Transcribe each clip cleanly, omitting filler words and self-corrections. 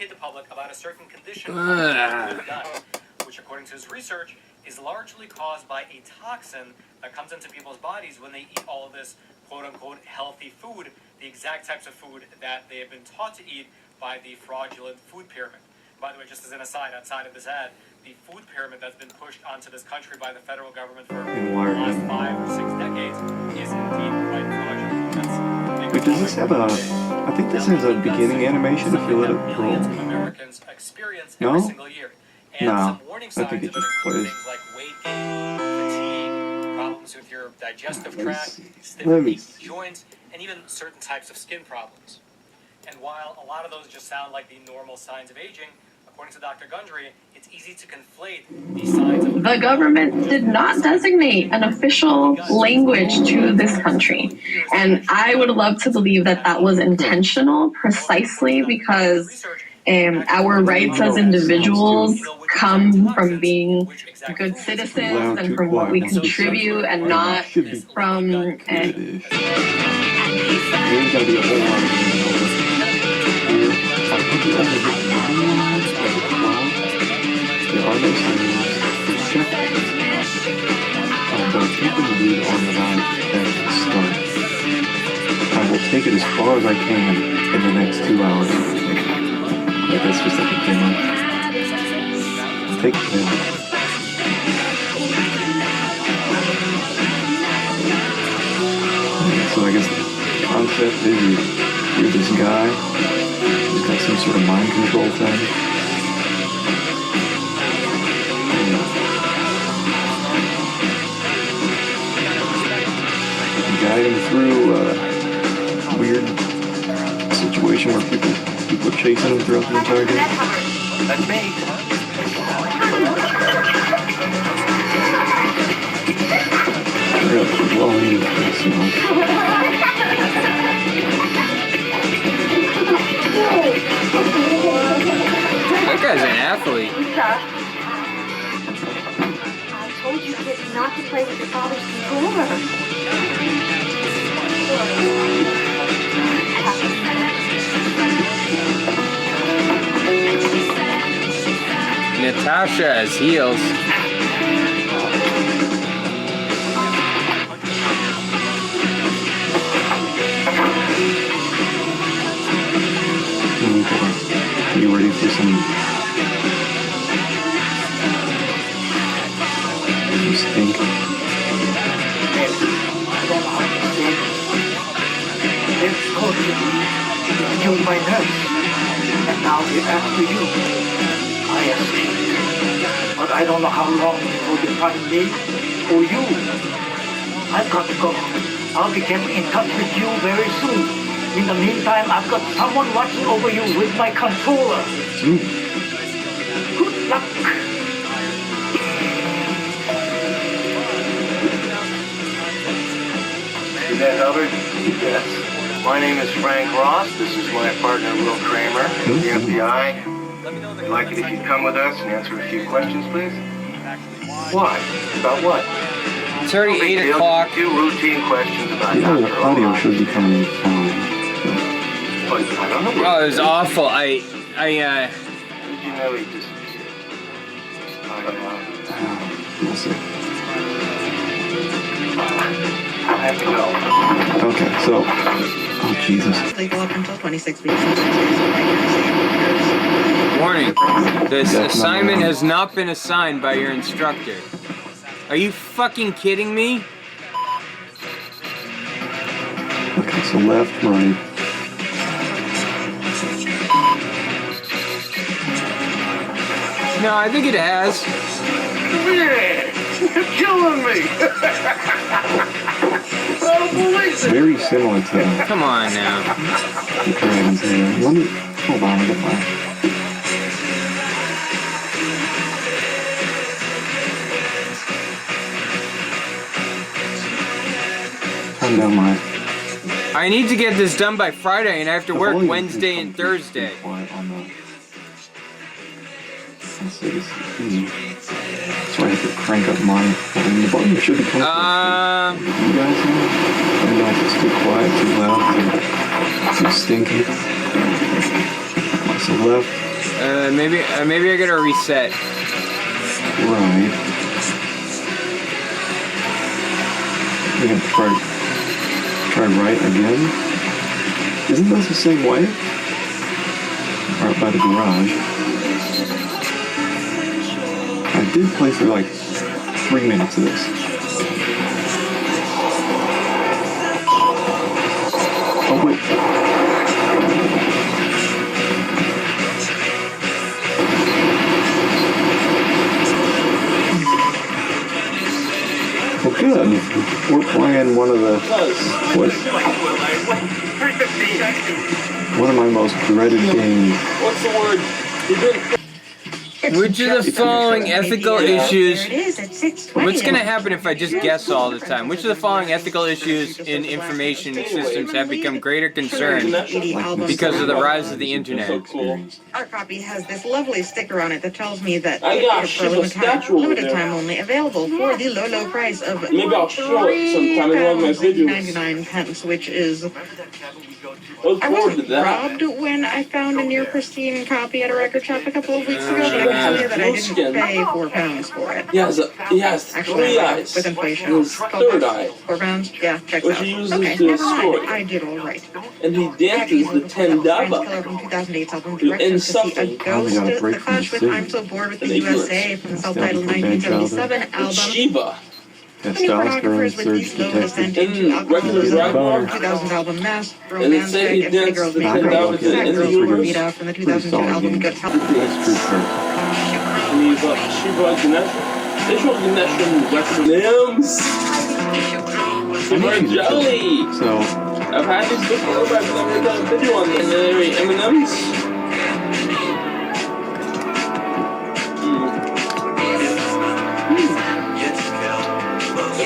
educate the public about a certain condition, which according to his research is largely caused by a toxin that comes into people's bodies when they eat all of this quote-unquote healthy food, the exact types of food that they have been taught to eat by the fraudulent food pyramid. By the way, just as an aside, outside of this ad, the food pyramid that's been pushed onto this country by the federal government for the last 5 or 6 decades is indeed quite fraudulent. Wait, does this have a... I think this has a beginning animation if you let it roll. Americans experience every single year. And some warning signs think it of it just include plays. things like weight gain, fatigue, problems with your digestive tract, stiff Let me feet, joints, and even certain types of skin problems. And while a lot of those just sound like the normal signs of aging, according to Dr. Gundry, it's easy to conflate these signs of... The government did not designate an official language to this country. And I would love to believe that that was intentional precisely because our rights as individuals come from being good citizens and from what we contribute and not from... There's gotta be a whole lot of there are no signals. Check. But people read on the line at the start. I will take it as far as I can in the next 2 hours. Like that's just like a demo. Take it down. So I guess the concept is you're this guy who's got some sort of mind control thing. Guide him through a weird situation where people are chasing him throughout the entire game. That's me. Really? Well, I mean, it's, you know. That guy's an athlete. I told you kids not to play with your father's controller. Natasha has heels. Are you ready for some stink? They're supposed to be killed by nurse. And now they're after you. I escaped. But I don't know how long before they find me or you. I've got to go. I'll be getting in touch with you very soon. In the meantime, I've got someone watching over you with my controller. Good luck. See that, Hubbard? Yes. My name is Frank Ross. This is my partner, Will Kramer, from the FBI. We'd like it if you'd come with us and answer a few questions, please. Why? About what? It's already 8 o'clock. 2 routine questions about The audio should be coming But I don't know. Oh, it was awful. Did you know he just... We'll see. I have to go. Okay, so... Oh, Jesus. Legal up until 26 weeks. Warning. This assignment has not been assigned by your instructor. Are you fucking kidding me? Okay, so left, right. No, I think it has. You're killing me! I don't believe it! Very similar to Come on now. the Dragons here. Let me... Hold on, I got my... Turn down my... I need to get this done by Friday, and I have to work Wednesday and Thursday. Quiet on the... Let's see, this is... So I have to crank up mine. And the volume should be close. You guys know? I don't know if it's too quiet, too loud, too stinky. So left. Maybe I gotta reset. Right. We have to try right again. Isn't this the same way? Right by the garage. I did play for like 3 minutes of this. Oh wait. Well, good. We're playing one of the one of my most dreaded games. What's the word? Which of the following ethical issues? There it is at 6:20. What's gonna happen if I just guess all the time? Which of the following ethical issues in information systems have become greater concern because of the rise of the internet? So cool. Our copy has this lovely sticker on it that tells me that I got it's for Shiba statue over limited there. time only, available for the low price of Maybe I'll show it sometime in one of my videos. 99 which is Look I forward to wasn't that. robbed when I found a near pristine copy at a record shop a couple of weeks ago, but I can tell you that I didn't pay £4 for it. He has Actually, 3 eyes. with inflation, And his third eye, £4. Yeah, checks which out. he uses Okay, to never mind. story. I did all right. And he dances the Ten Daba. From 2008's album In Directions to see a something. ghost. got a The break from Clash with Sid. I'm So Bored with And the Ignorance. USA from the Stand self-titled for Bad 1977 And album. Shiva. Testosterone Many pornographers with surge these logos sent detected. into alcoholism. Regular 2000 album Mask, And it Romance, said he Big danced Girls the Make Ten Girls, Daba Sad in the Girls universe. Rita from the Pretty 2002 solid album game. Good Health. That's true, sir. And he's Shiva Ganesh. They show Ganesh in Names. Shiva Jelly. So, I've had these before, but I've never done a video on them. They're M&M's.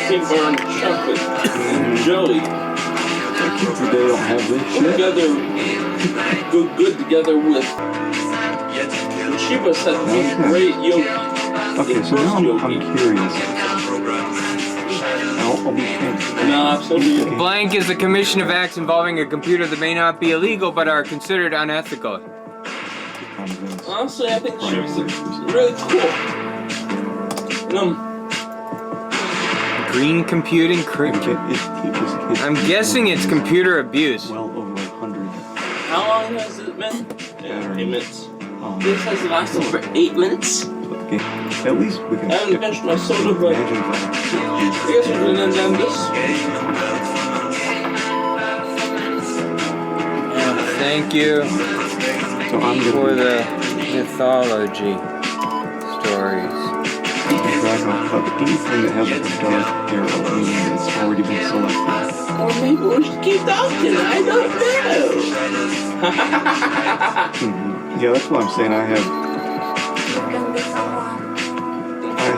Peanut butter and chocolate and jelly kids today don't have this shit. together, go good together with. Shiva said he's great yogi. Okay, so now I'm curious. I'll be thankful. No, absolutely. Blank is the commission of acts involving a computer that may not be illegal but are considered unethical. Honestly, I think Shiva's really cool. And, Green computing. I'm guessing it's computer abuse. Well over 100. how long has it been? 8 minutes. Um, This has lasted for 8 minutes. okay. At least we can I haven't finished my soda, but I imagine guess we're gonna end this. Thank you So I'm for gonna the mythology stories. drag off of anything that has a dark arrow, meaning it's already been selected. Or maybe we should keep talking. I don't know. Yeah, that's what I'm saying. I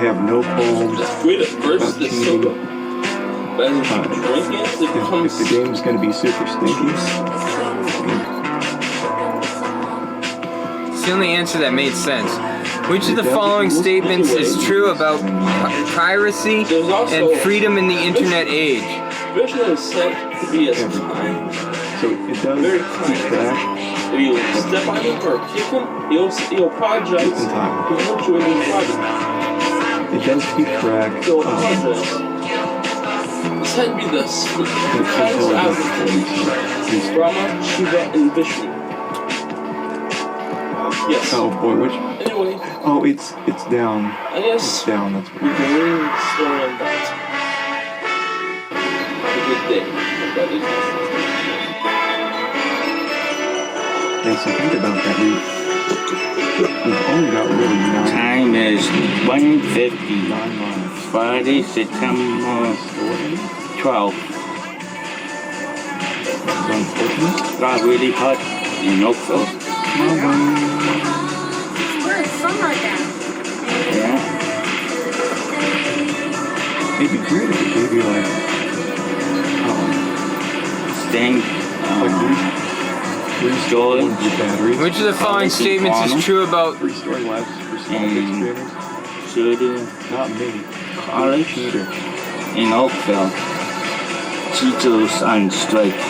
have no qualms. Wait at first, this soda. But as you drink it, it If becomes. the game's gonna be super stinky, It's the only answer that made sense. Which of the following statements is true about piracy and freedom in the internet age? Vision is said to be as kind. so it does Very keep kind. track If you step on him or kick him, he'll apologize. in time. He'll hurt you in his body. It does keep track He'll of apologize. This had to be the highest average. Brahma, Shiva, and Vishnu. Yes. Oh boy, which? Anyway, Oh, it's down. I guess It's down. That's we what. can learn the story on that. Have a good day, everybody. Yeah, so think about that. We've only got really 9 Time is 1:50. miles. Friday, September 12th. It's unfortunate. Got really hot in Oakville. Where is summer again? Yeah. It'd be great if it gave you like Staying three storage. 100 batteries, Which of the following statements is true about 3-story labs for small Mm. expanders. Shooting Not me. College Peter. in Oakville. Teachers on strike.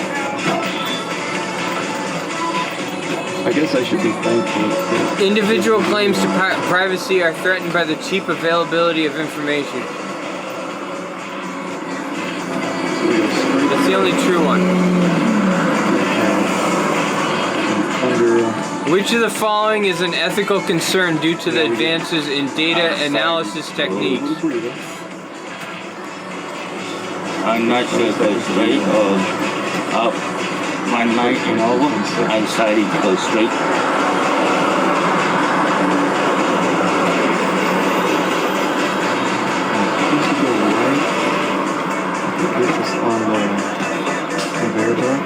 I guess I should be thankful. That Individual claims to privacy are threatened by the cheap availability of information. so we go straight That's the only true one. under. Which of the following is an ethical concern due to the advances in data analysis techniques? I'm not sure if it's straight or up. One night and over, I decided to go straight. Once you go right, it gets us on the conveyor belt.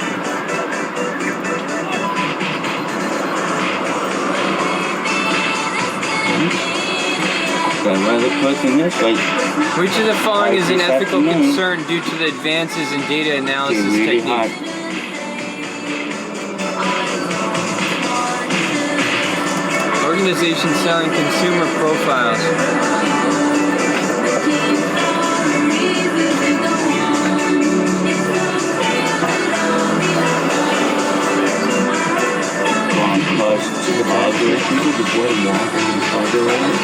The other person this way. Which of the following is an ethical concern due to the advances in data analysis It's really techniques? hard. Organizations selling consumer profiles. One plus two People just let them walk in the cargo area.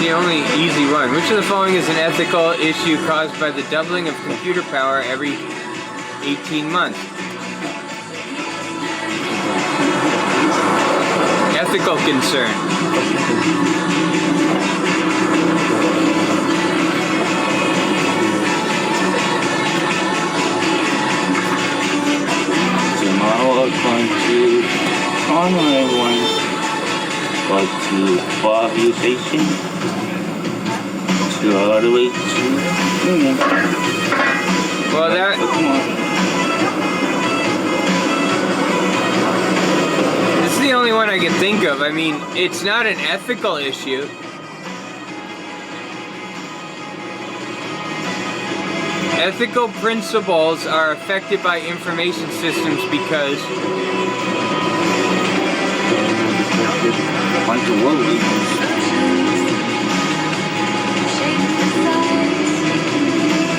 The only easy one. Which of the following is an ethical issue caused by the doubling of computer power every 18 months? Ethical concern. Tomorrow I'm going to honor everyone. Go to Barbie Station. To all the way to Well, that Come on. this is the only one I can think of. I mean, it's not an ethical issue. Ethical principles are affected by information systems because Want to worry.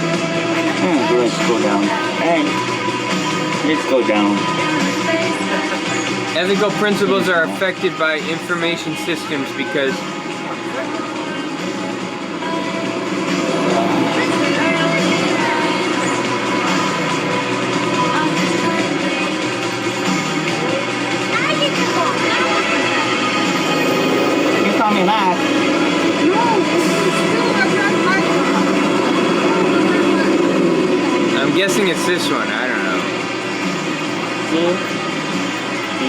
Let's go down. Hey, let's go down. ethical principles are affected by information systems because You call me back. I'm guessing it's this one. I don't know.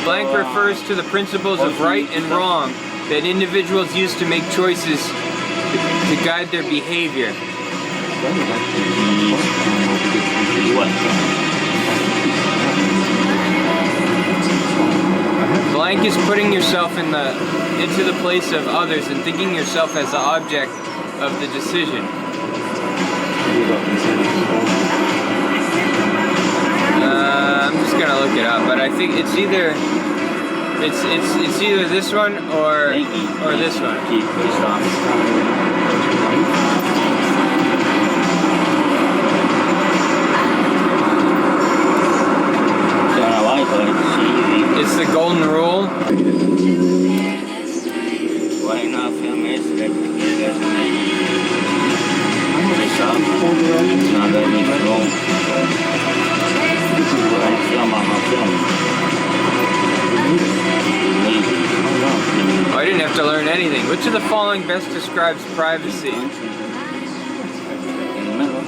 Blank refers to the principles of right and wrong that individuals use to make choices to guide their behavior. What? Blank is putting yourself into the place of others and thinking yourself as the object of the decision. I'm just gonna look it up, but I think it's either this one or this one. It's the golden rule. Why not film it? Not that much wrong. I film on my film. Oh, I didn't have to learn anything. Which of the following best describes privacy? In the middle.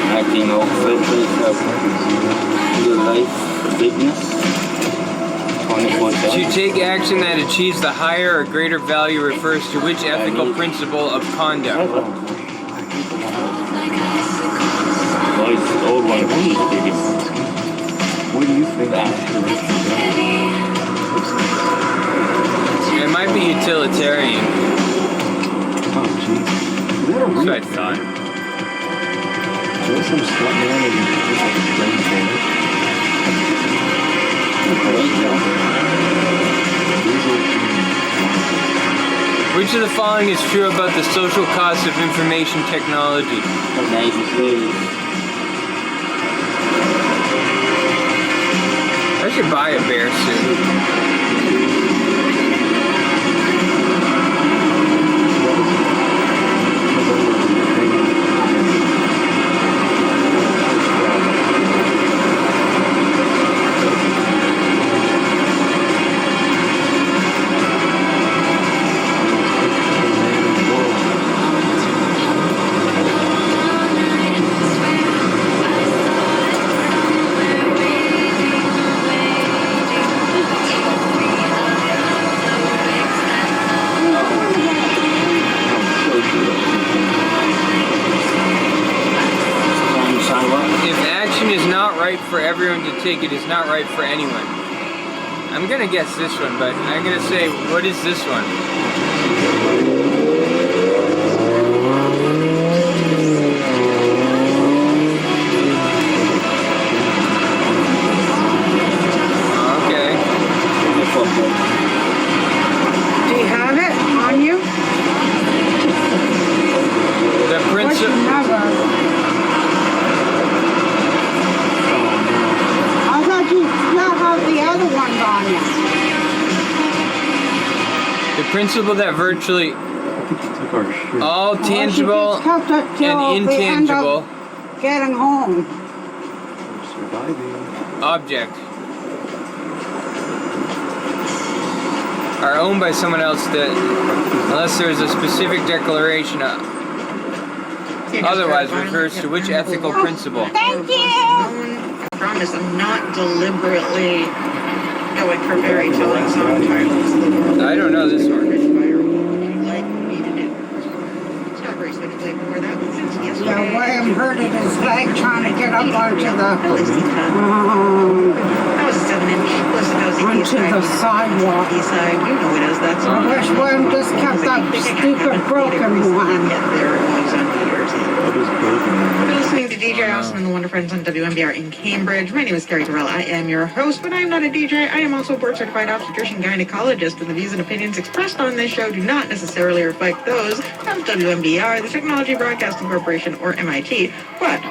Acting all filters of good life, fitness, 24/7. To take action that achieves the higher or greater value refers to which ethical principle of conduct? Well, it's the old one. What do you think? It might be utilitarian. Oh, jeez. Is that a That's what I real? thought. Is that some stunt man and he's like a brain damage? These are Which of the following is true about the social costs of information technology? I should buy a bear suit. If action is not right for everyone to take, it is not right for anyone. I'm gonna guess this one, but I'm gonna say, what is this one? Okay. Do you have it on you? The principle. I thought you not have the other ones on you. The principle that virtually all tangible She just kept it till and the end of intangible getting home. objects are owned by someone else that, unless there is a specific declaration, otherwise refers to which ethical principle? Thank you. I promise I'm not deliberately going for fairy telling song titles. I don't know this one. Like me to do. Strawberry switchblade wore that one since yesterday. Yeah, William hurted his leg trying to get up onto the That was a 7-inch. onto the sidewalk. East side, you know it is. That's I wish William just kept that stupid broken one. There it was on New Year's Eve. You're listening to DJ Austin and the Wonder Friends on WMBR in Cambridge. My name is Carrie Terrell. I am your host, but I am not a DJ. I am also a board-certified obstetrician gynecologist, and the views and opinions expressed on this show do not necessarily reflect those of WMBR, the Technology Broadcasting Corporation, or MIT. But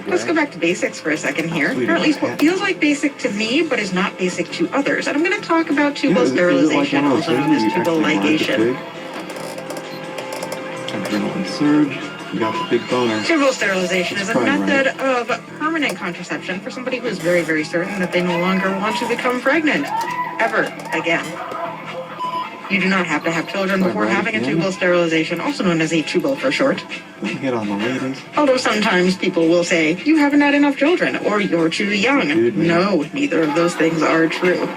let's go back to basics for a second here, or at least what feels like basic to me, but is not basic to others. And I'm going to talk about tubal sterilization, also known as tubal ligation. Adrenaline surge. You got the big boner. Tubal sterilization is a method of permanent contraception for somebody who is very, very certain that they no longer want to become pregnant. Ever again. You do not have to have children before having a tubal sterilization, also known as a tubal for short. Get on the ladies. Although sometimes people will say, you haven't had enough children, or you're too young. No, neither of those things are true.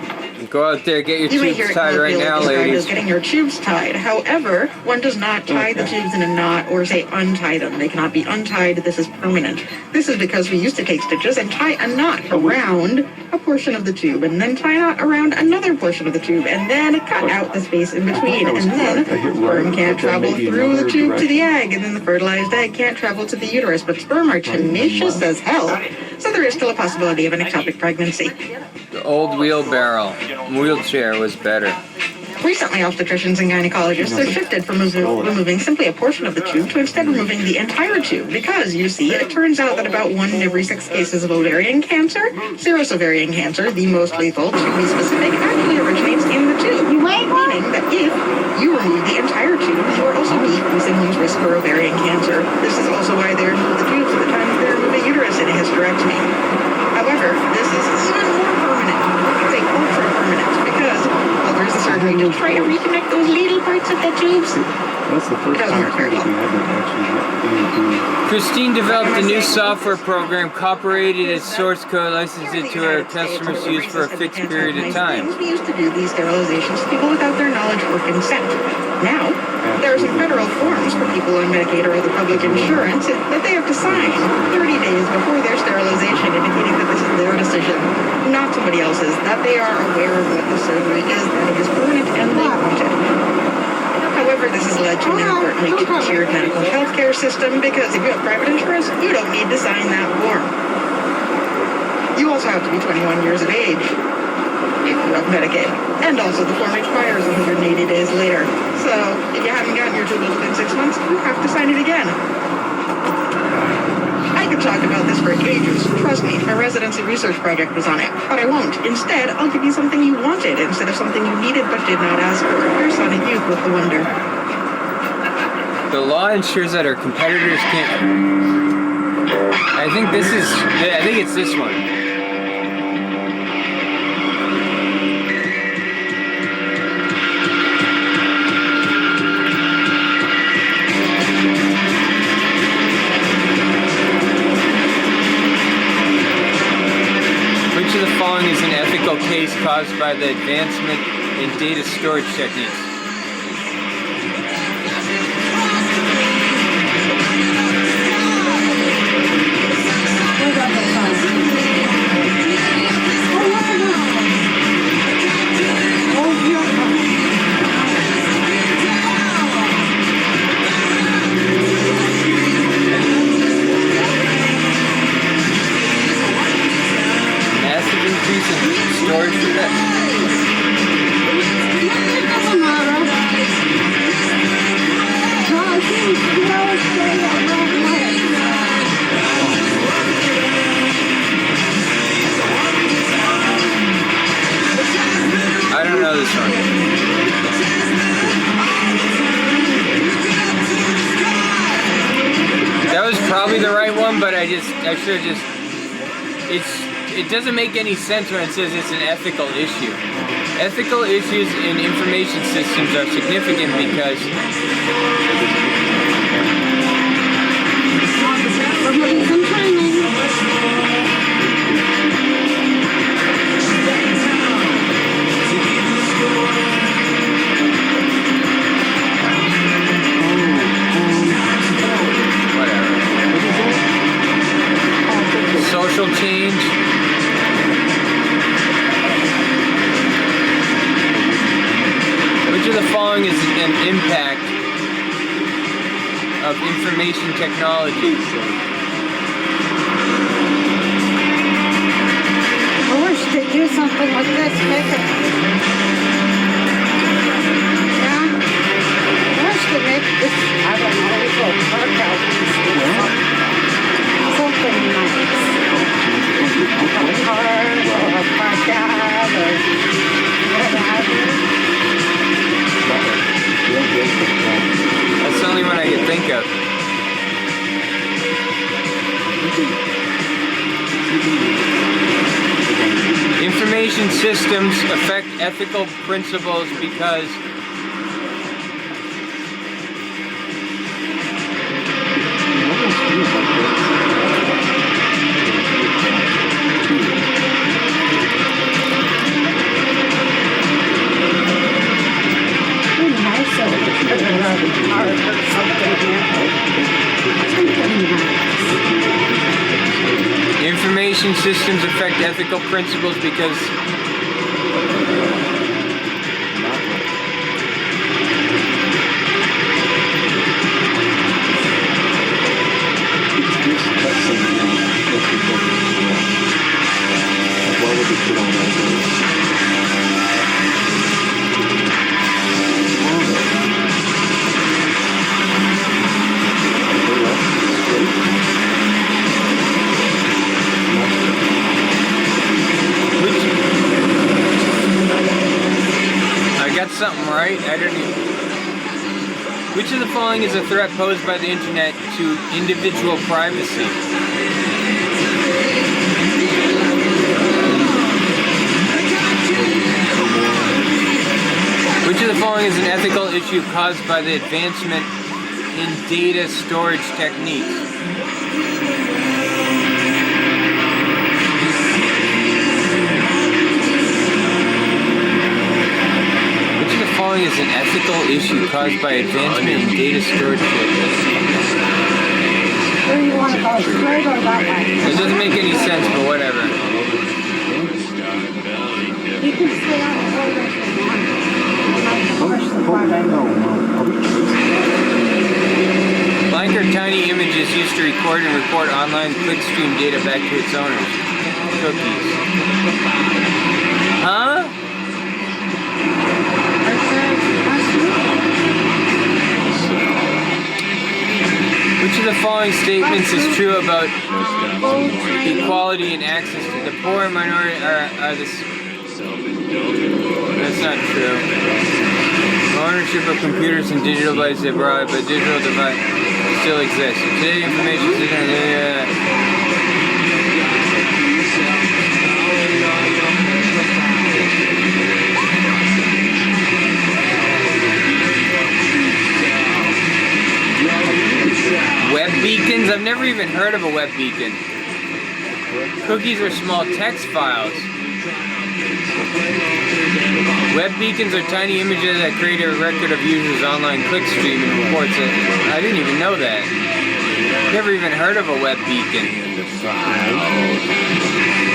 Go out there, get your You may hear tubes it tied right now, described as ladies. getting your tubes tied. However, one does not tie the tubes in a knot or say untie them. They cannot be untied. This is permanent. This is because we used to take stitches and tie a knot around a portion of the tube, and then tie a knot around another portion of the tube, and then cut out the space in between. And then sperm can't travel through the tube to the egg, and then the fertilized egg can't travel to the uterus. But sperm are tenacious as hell, so there is still a possibility of an ectopic pregnancy. The old wheelchair was better. Recently, obstetricians and gynecologists have shifted from removing simply a portion of the tube to instead removing the entire tube because, you see, it turns out that about 1 in every 6 cases of ovarian cancer, serous ovarian cancer, the most lethal, to be specific, actually originates in the tube. Meaning that if you remove the entire tube, you are also decreasing one's risk for ovarian cancer. This is also why they remove the tubes at the time that they remove a uterus in a hysterectomy. However, this is even more permanent. It's a ultra permanent because there is a surgery to try to reconnect those little parts of the tubes. That's the first time we had that actually. Christine developed a new software program, copyrighted its source code, licensed it to her customers to use for a fixed period of time. We used to do these sterilizations to people without their knowledge or consent. Now, there are some federal forms for people on Medicaid or other public insurance that they have to sign 30 days before their sterilization, indicating that this is their decision, not somebody else's, that they are aware of what the surgery is, that it is permanent and they want it. However, this has led to an inadvertently two-tiered medical health care system because if you have private insurance, you don't need to sign that form. You also have to be 21 years of age if you have Medicaid. And also, the form expires 180 days later. So if you haven't gotten your Jubilee within 6 months, you have to sign it again. I could talk about this for ages. Trust me, my residency research project was on it. But I won't. Instead, I'll give you something you wanted instead of something you needed but did not ask for. Here's Sonic Youth with The Wonder. The law ensures that our competitors can't... I think it's this one. Which of the following is an ethical case caused by the advancement in data storage techniques? Massive increase in storage for that. I don't know this one. That was probably the right one, but I should have it doesn't make any sense when it says it's an ethical issue. Ethical issues in information systems are significant because social change. Which of the following is an impact of information technology? I wish they'd do something like this, make it. Yeah? I wish they'd make this, I don't know, a little park out something nice. A park or a park out or whatever. That's the only one I can think of. Information systems affect ethical principles because information systems affect ethical principles because something right. I don't even... Which of the following is a threat posed by the internet to individual privacy? Which of the following is an ethical issue caused by the advancement in data storage techniques? Following is an ethical issue caused by advancement in data storage techniques. Where you want to go, straight or that way? It doesn't make any sense, but whatever. You can stay on the road if you want. Blanker Tiny Images used to record and report online clickstream data back to its owners. Cookies. Huh? Which of the following statements is true about equality and access to the poor and minority are this? That's not true. Ownership of computers and digital devices abroad, but digital device still exists. Today, information web beacons? I've never even heard of a web beacon. Cookies are small text files. Web beacons are tiny images that create a record of users' online clickstream and reports it. I didn't even know that. Never even heard of a web beacon.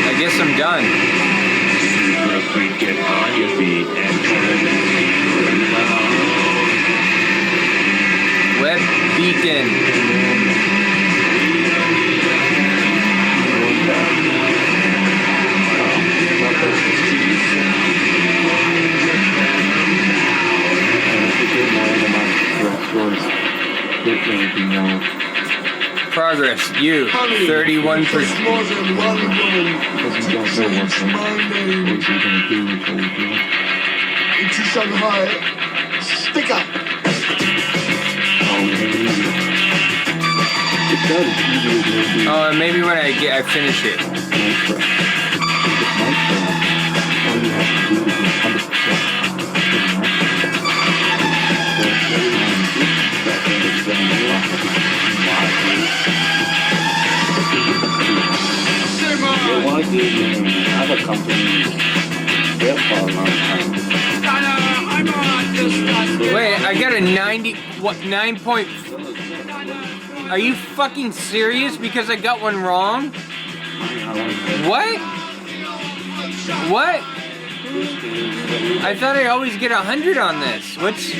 I guess I'm done. Web beacon. Progress, you, 31%. Into Shanghai, stick up. Oh, and maybe when I finish it. Other companies, they're for a long time. Wait, I got a 9 point. Are you fucking serious? Because I got one wrong? What? What? I thought I always get 100 on this. What's...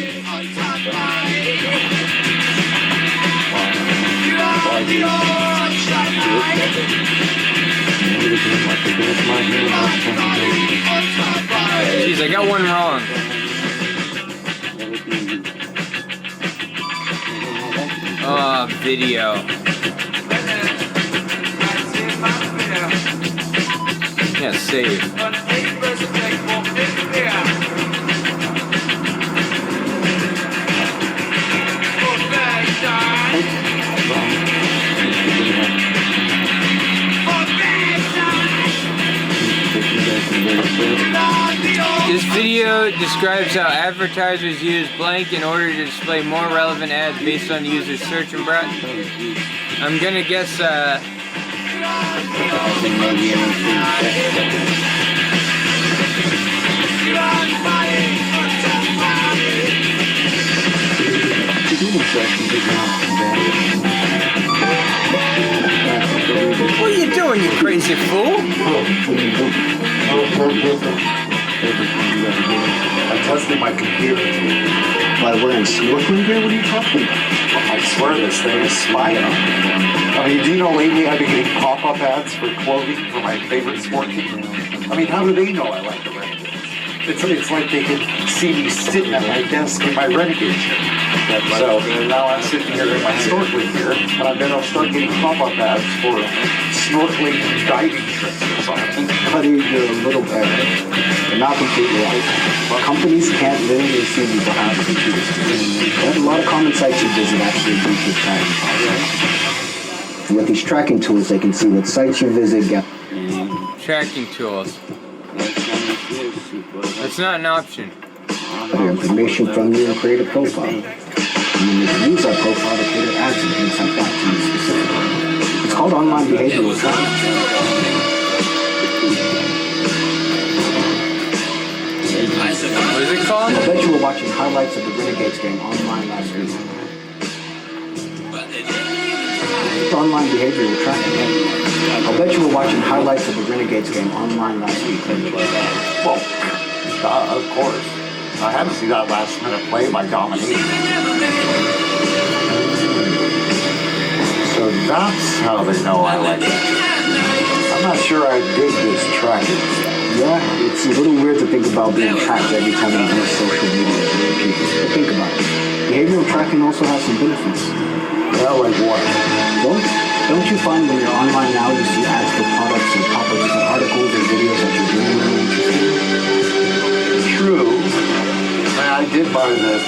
Jeez, I got one wrong. Oh, video. Yeah, save. This video describes how advertisers use blank in order to display more relevant ads based on the user's search and browse. I'm gonna guess, what are you doing, you crazy fool? I tested my computer. By wearing snorkeling gear? What are you talking about? I swear this thing is spying on me. I mean, do you know lately I've been getting pop-up ads for clothing for my favorite sport team? I mean, how do they know I like the Renegades? It's like they can see me sitting at my desk in my Renegade shirt. So now I'm sitting here in my snorkeling gear, and I bet I'll start getting pop-up ads for snorkeling diving trips or something. Buddy, you're a little better, but not completely right. Companies can't literally see you behind computers. There's a lot of common sites you visit actually do this tracking process. And with these tracking tools, they can see what sites you visit. Tracking tools. That's not an option. Your information from you and create a profile. And then you can use that profile to create ads and things like that to you specifically. It's called online behavioral science. What is it called? I bet you were watching highlights of the Renegades game online last week. It's online behavioral tracking. I bet you were watching highlights of the Renegades game online last week. Well, of course. I had to see that last minute play by domination. So that's how they know I like it. I'm not sure I dig this tracking. Yeah, it's a little weird to think about being tracked every time you use social media. But think about it. Behavioral tracking also has some benefits. Well, are like water. Don't you find when you're online now you see ads for products and pop-ups and articles or videos that you're really interested in? True. I did buy this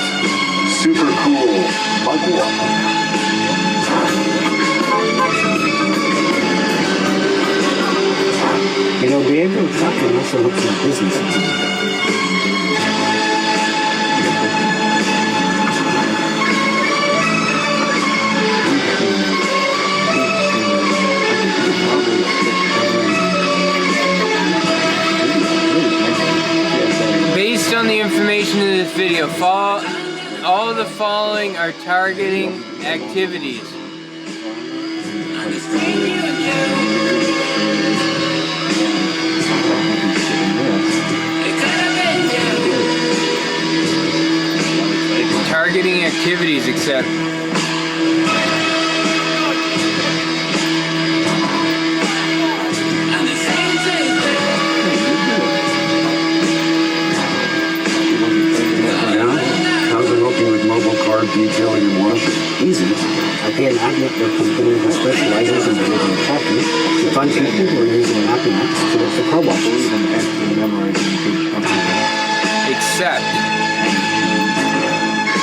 super cool mug water. You know, behavioral tracking also looks at businesses. Based on the information in this video, all the following are targeting activities. Targeting activities, except mobile card detailing and washing. Easy. I pay an admin for a company that specializes in behavioral tracking to find people who are using an app to look for car washes. Except.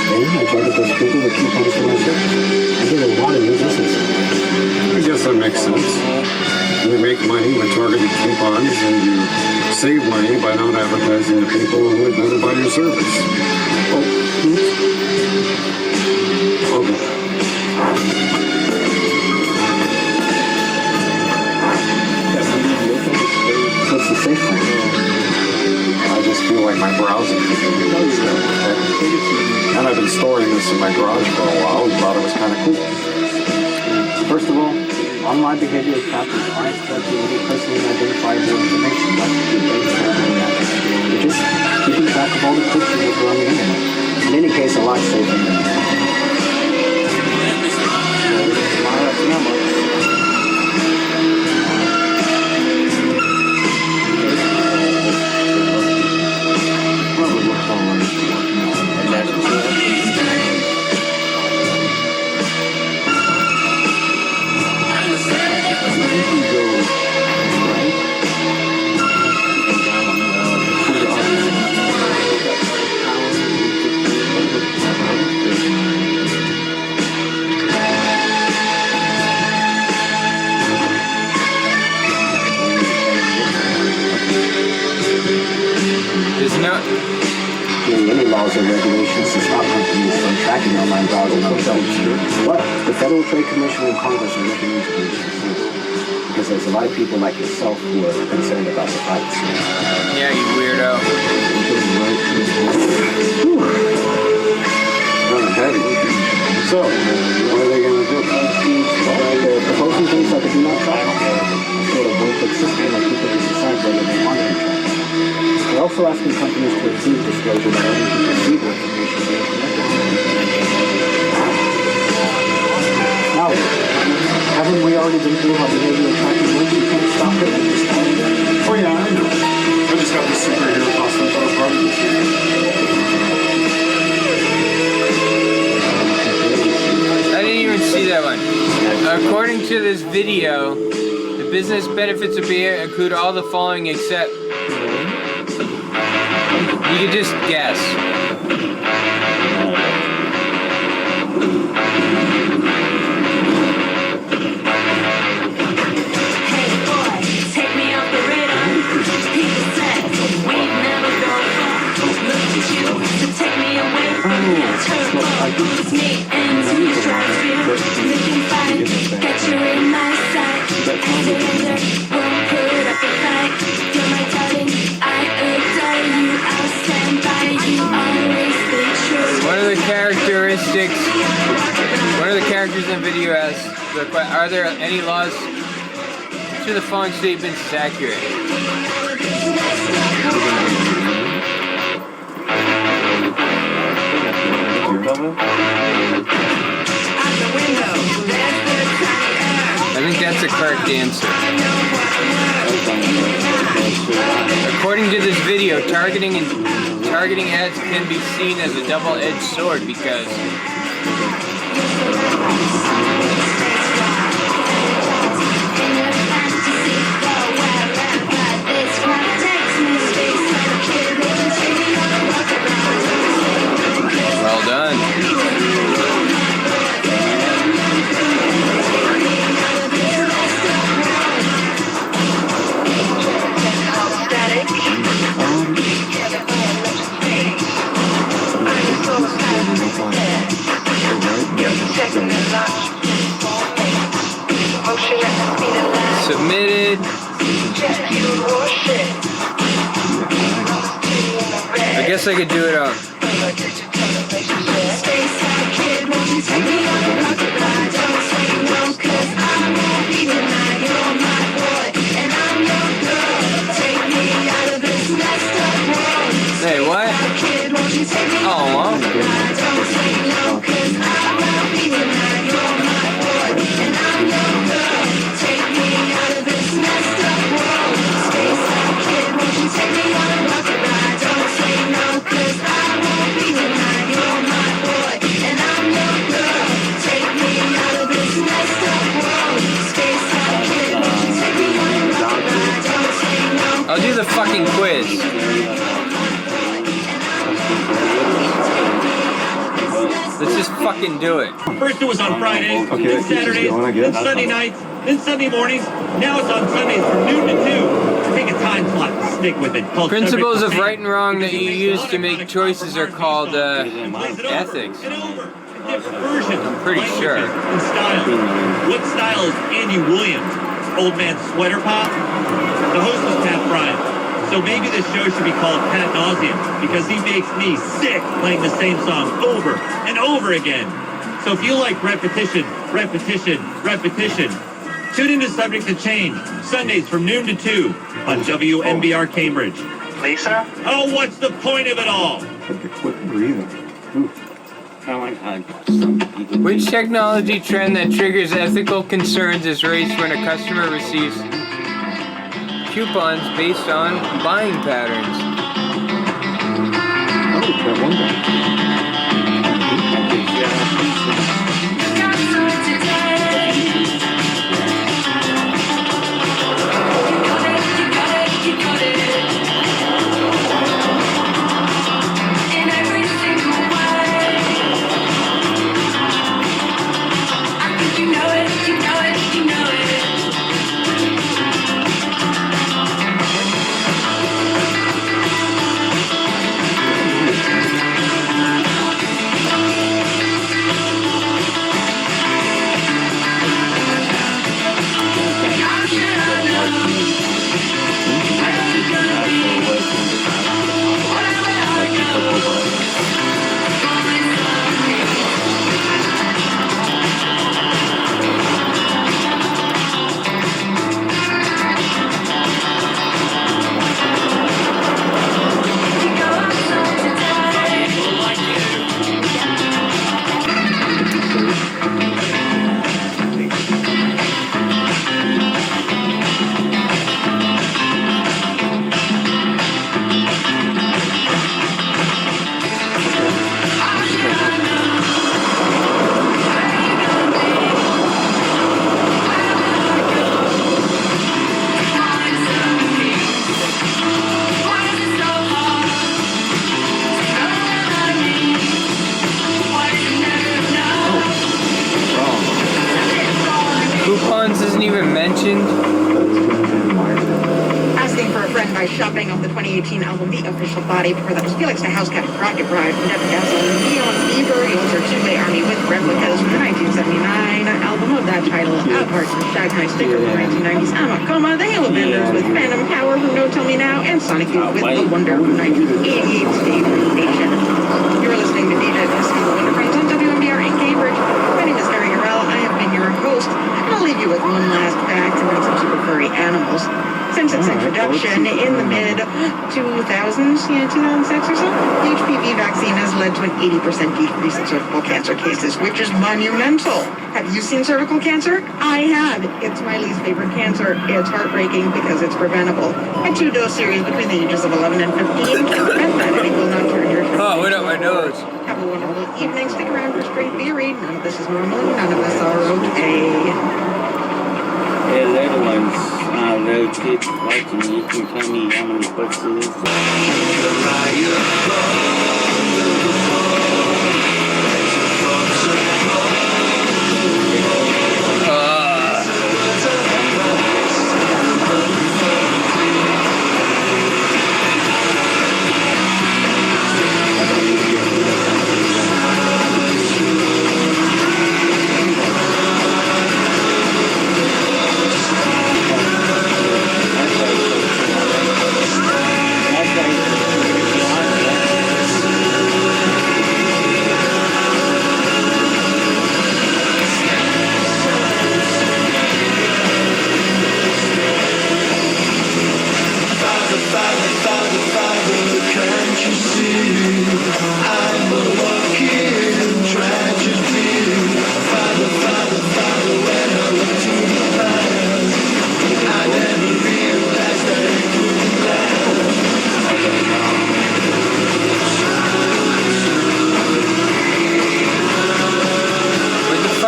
Then I try to push people with coupons for my service. I get a lot of new business. I guess that makes sense. You make money by targeted coupons and you save money by not advertising to people who would never buy your service. What's the safe one? I just feel like my browsing and I've been storing this in my garage for a while and thought it was kind of cool. First of all, online behavioral trackers aren't collecting any personally identifiable information like they're just keeping track of all the clicks you make around the internet. In any case, a lot safer than any laws or regulations to stop companies from tracking online browsing themselves. But the Federal Trade Commission and Congress are looking into these issues because there's a lot of people like yourself who are concerned about the privacy. Yeah, you weirdo. Kind of heavy. So, what are they going to do? Well, they're proposing things like a do not track, a sort of one-click system where people can decide whether they want to be tracked. They're also asking companies to approve disclosure that only can receive information they are connected to. Now, haven't we already been through how behavioral tracking works? You can't stop it and just tell them. Oh yeah, I know. I just got the superhero costume for a party. I didn't even see that one. According to this video, the business benefits of behavior include all the following except. You can just guess. One of the characters in the video asks, are there any laws to the following statements is accurate? I think that's a correct answer. According to this video, targeting ads can be seen as a double-edged sword because Submitted. I guess I could do it on. Hey, what? Oh, well. I'll do the fucking quiz. Let's just fucking do it. First it was on Fridays, then Saturdays, then Sunday nights, then Sunday mornings. Now it's on Sundays from noon to 2. Pick a time slot to stick with it. Principles of right and wrong that you use to make choices are called ethics. I'm pretty sure. In style. What style is Andy Williams? Old man sweater pop? The host is Pat Bryant. So maybe this show should be called Pat Nauseam, because he makes me sick playing the same song over and over again. So if you like repetition, repetition, repetition, tune into Subject to Change, Sundays from noon to 2 on WMBR Cambridge. Lisa? Oh, what's the point of it all? Quit breathing. Which technology trend that triggers ethical concerns is raised when a customer receives coupons based on buying patterns? Oh, that one guy. Coupons isn't even mentioned. Asking for a friend by shopping off the 2018 album The Official Body. Before that was Felix the Housecat, Rocket Bride, Never Dazzle, Neon Fever, Alter Two-Way Army with Replicas from the 1979 album of that title, Outparts and Shag My Sticker from the 1990s, Amakoma, The Halo Benders with Phantom Power from No Tell Me Now, and Sonic Youth with The Wonder from 1988 Stage Nation. You're listening to DJ Whiskey The Wonder Friends on WMBR in Cambridge. My name is Mary Urell. I have been your host. And I'll leave you with one last fact about some super furry animals. Since its introduction in the mid-2000s, 2006 or so, the HPV vaccine has led to an 80% decrease in cervical cancer cases, which is monumental. Have you seen cervical cancer? I have. It's my least favorite cancer. It's heartbreaking because it's preventable. A 2-dose series between the ages of 11 and 15 can prevent that, and it will not turn your Oh, what up my nose? Have a wonderful evening. Stick around for Straight Theory. None of this is normal, and none of us are okay. Hey, little ones, little kids watching me, you can tell me how many bucks it is.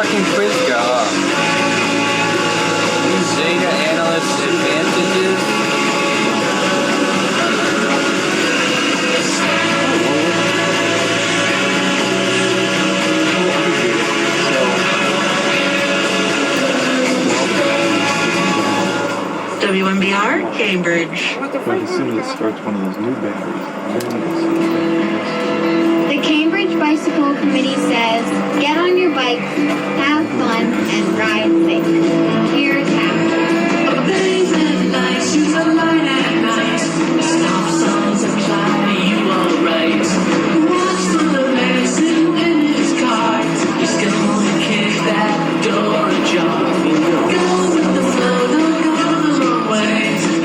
fucking quiz go? Data analyst advantages? WMBR, Cambridge. But as soon as it starts one of those new batteries, The Cambridge Bicycle Committee says, get on your bike, have fun, and ride safe. Here's how. Days and nights, shoes are light at night. Stop signs apply, you alright. Watch the man sitting in his car. He's gonna kick that door ajar. Go with the flow, don't go the wrong way.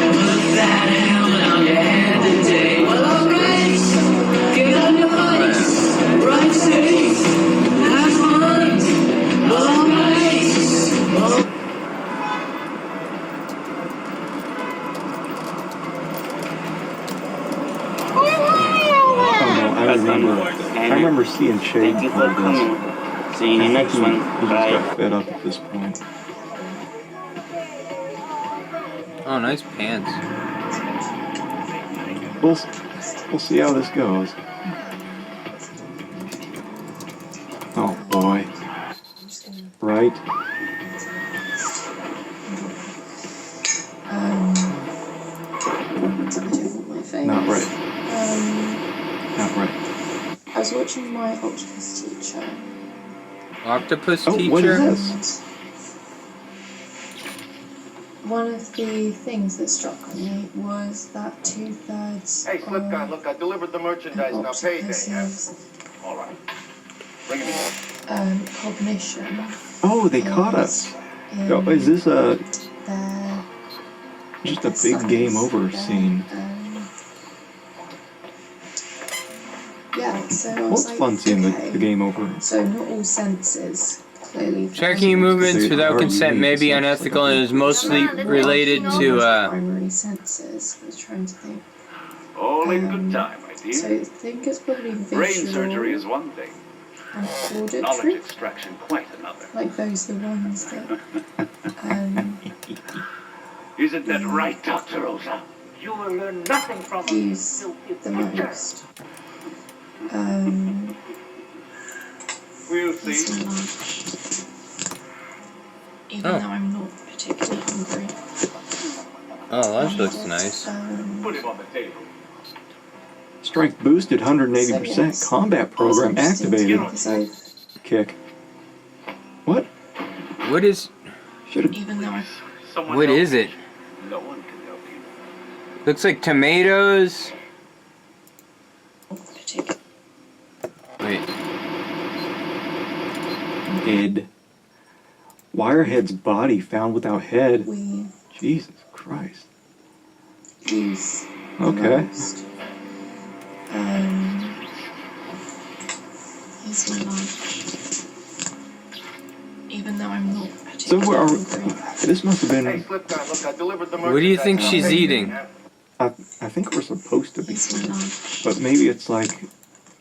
Put that helmet on your head today. Well, alright, get on your bikes, ride safe, have fun. Well, alright. I remember seeing Shade Thank you for coming. See you in the next one. He just Bye. got fed up at this point. Oh, nice pants. We'll see how this goes. Oh boy. Right? Not right. Not right. I was watching my octopus teacher. Octopus Oh, teacher? what is this? One of the things that struck me was that 2/3 Hey, Slip Guy, look, I delivered the merchandise. Now payday, yeah? octopuses' All right. Bring it in. cognition Oh, they caught us. Oh, is this their just a big game over scene? yeah, so I was What's like, fun seeing okay, the game over? so not all senses clearly. Tracking movements without consent may be unethical and is mostly related to, primary senses. I was trying to think. All in good time, my dear. So I think it's probably visual Brain surgery is one thing, and knowledge auditory. extraction quite another. Like those are the ones that Isn't that right, Dr. Rosa? You will learn nothing from use the most. We'll This see. lunch. Even Oh. though I'm not particularly hungry. oh, lunch looks nice. Put him on the table. Strength boosted, 180%. Combat program activated. So Kick. What? What is, Should've. even though I Someone what help is it? No one can help you. Looks like tomatoes. Wait, Dead. Wirehead's body found without head. we Jesus Christ. use the Okay. most. Here's my lunch. Even though I'm not So particularly where are hungry. this must have Hey, been. Slip Guy, look, I delivered the merchandise. what do you think Now she's payday, eating? yeah? I think we're supposed to be. Here's my lunch. But maybe it's like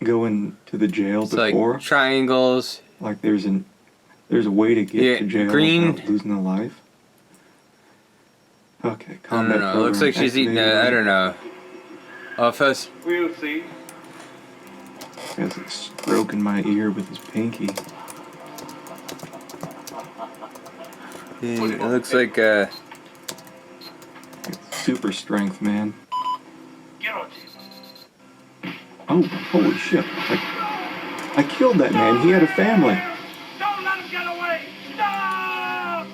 going to the jail It's like before. triangles. Like there's a way to get Yeah, to jail green. without losing a life. Okay, I combat don't know. It looks like program she's eating activated. I don't know. Office. We'll see. Guy's like stroking my ear with his pinky. It looks like Super strength, man. Get on him. Oh, holy shit. I killed that man. He had a family. Don't let him get away! Stop!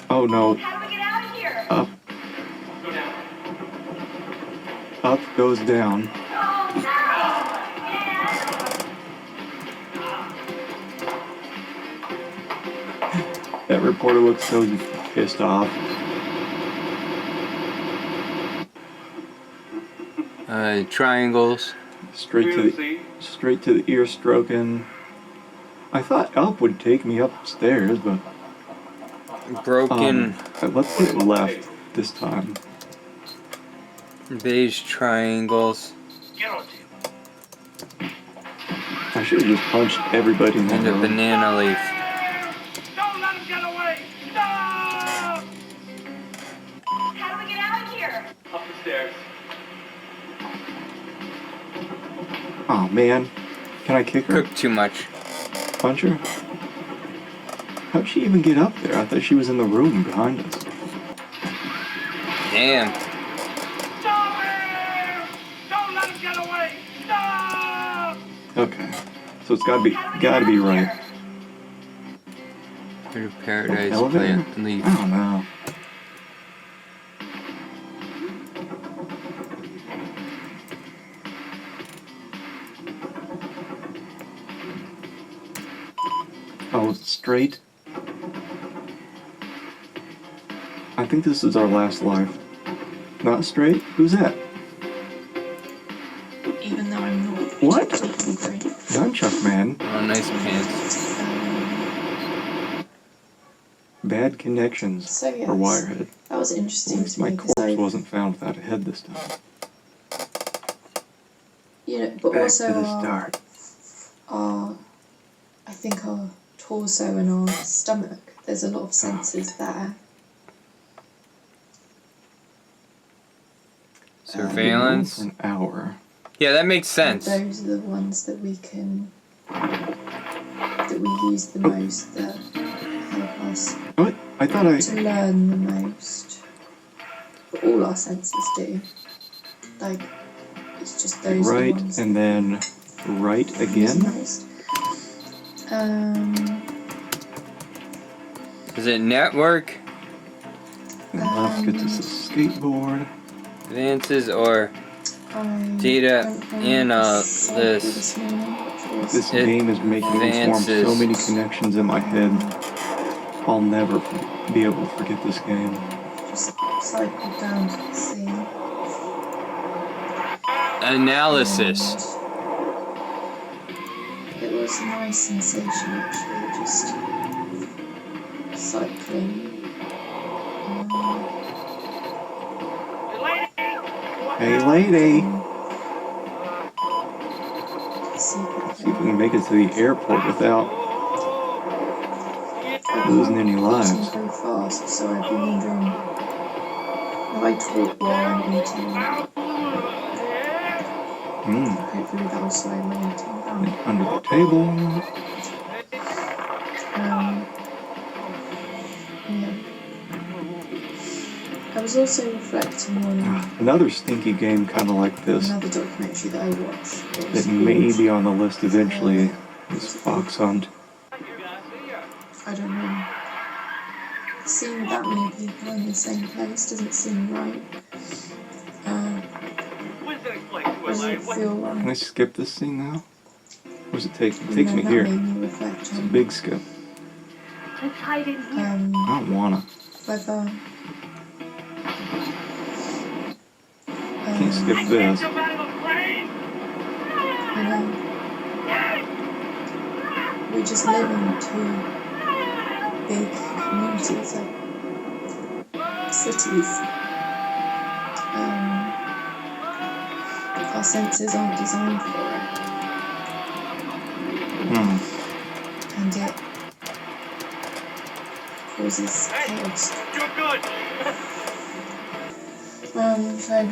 Oh no. How do we get out of here? Up. Up goes down. That reporter looks so pissed off. triangles. Straight to the ear stroking. I thought up would take me upstairs, but Broken let's hit left this time. beige triangles. I should have just punched everybody in that And a room. banana leaf. Up the stairs. Oh man, can I kick her? Cook too much. Punch her? How'd she even get up there? I thought she was in the room behind us. Damn. Stop him! Don't let him get away! Stop! Okay, so it's gotta be right. Go to Paradise Elevator? Plant and leave. I don't know. Oh, straight. I think this is our last life. Not straight? Who's that? Even though I'm not. What? Great. Nunchuck Man. Oh, nice pants. Bad connections So, yes, for Wirehead. that was interesting At least to my me because corpse I, wasn't found without a head this time. but Back also to the start. our, I think our torso and our stomach. There's a lot of senses there. Surveillance. For an hour. Yeah, that makes sense. Those are the ones that we can, that we use the most, that help us What? I thought I. to learn the most. But all our senses do. Like, it's just those are the Right, ones and then right that we use the again. most. Is it network? And left gets us a skateboard. Advances or data in a list? This game is making me form so Advances. many connections in my head. I'll never be able to forget this game. Just cycle down to the sea. Analysis. It was a nice sensation actually, just cycling. Hey, lady! Secret See if we can make it to the airport without losing any lives. eating very fast, so I've been wondering if I talk while I'm eating. Hopefully that'll slow my eating down. Under the table. Yeah. I was also reflecting on Another stinky game kind of like this another documentary that I watched. It was that may called, be on the list eventually is Fox Hunt. I don't know. Seeing that many people in the same place doesn't seem right. Doesn't feel right. Can I skip this scene now? Where does it take me? It takes me that here. made me reflect It's a on big skip. I don't wanna. whether Can't skip this. you know, we just live in two big communities, like cities. Our senses aren't designed for it. And it causes chaos. You're good! So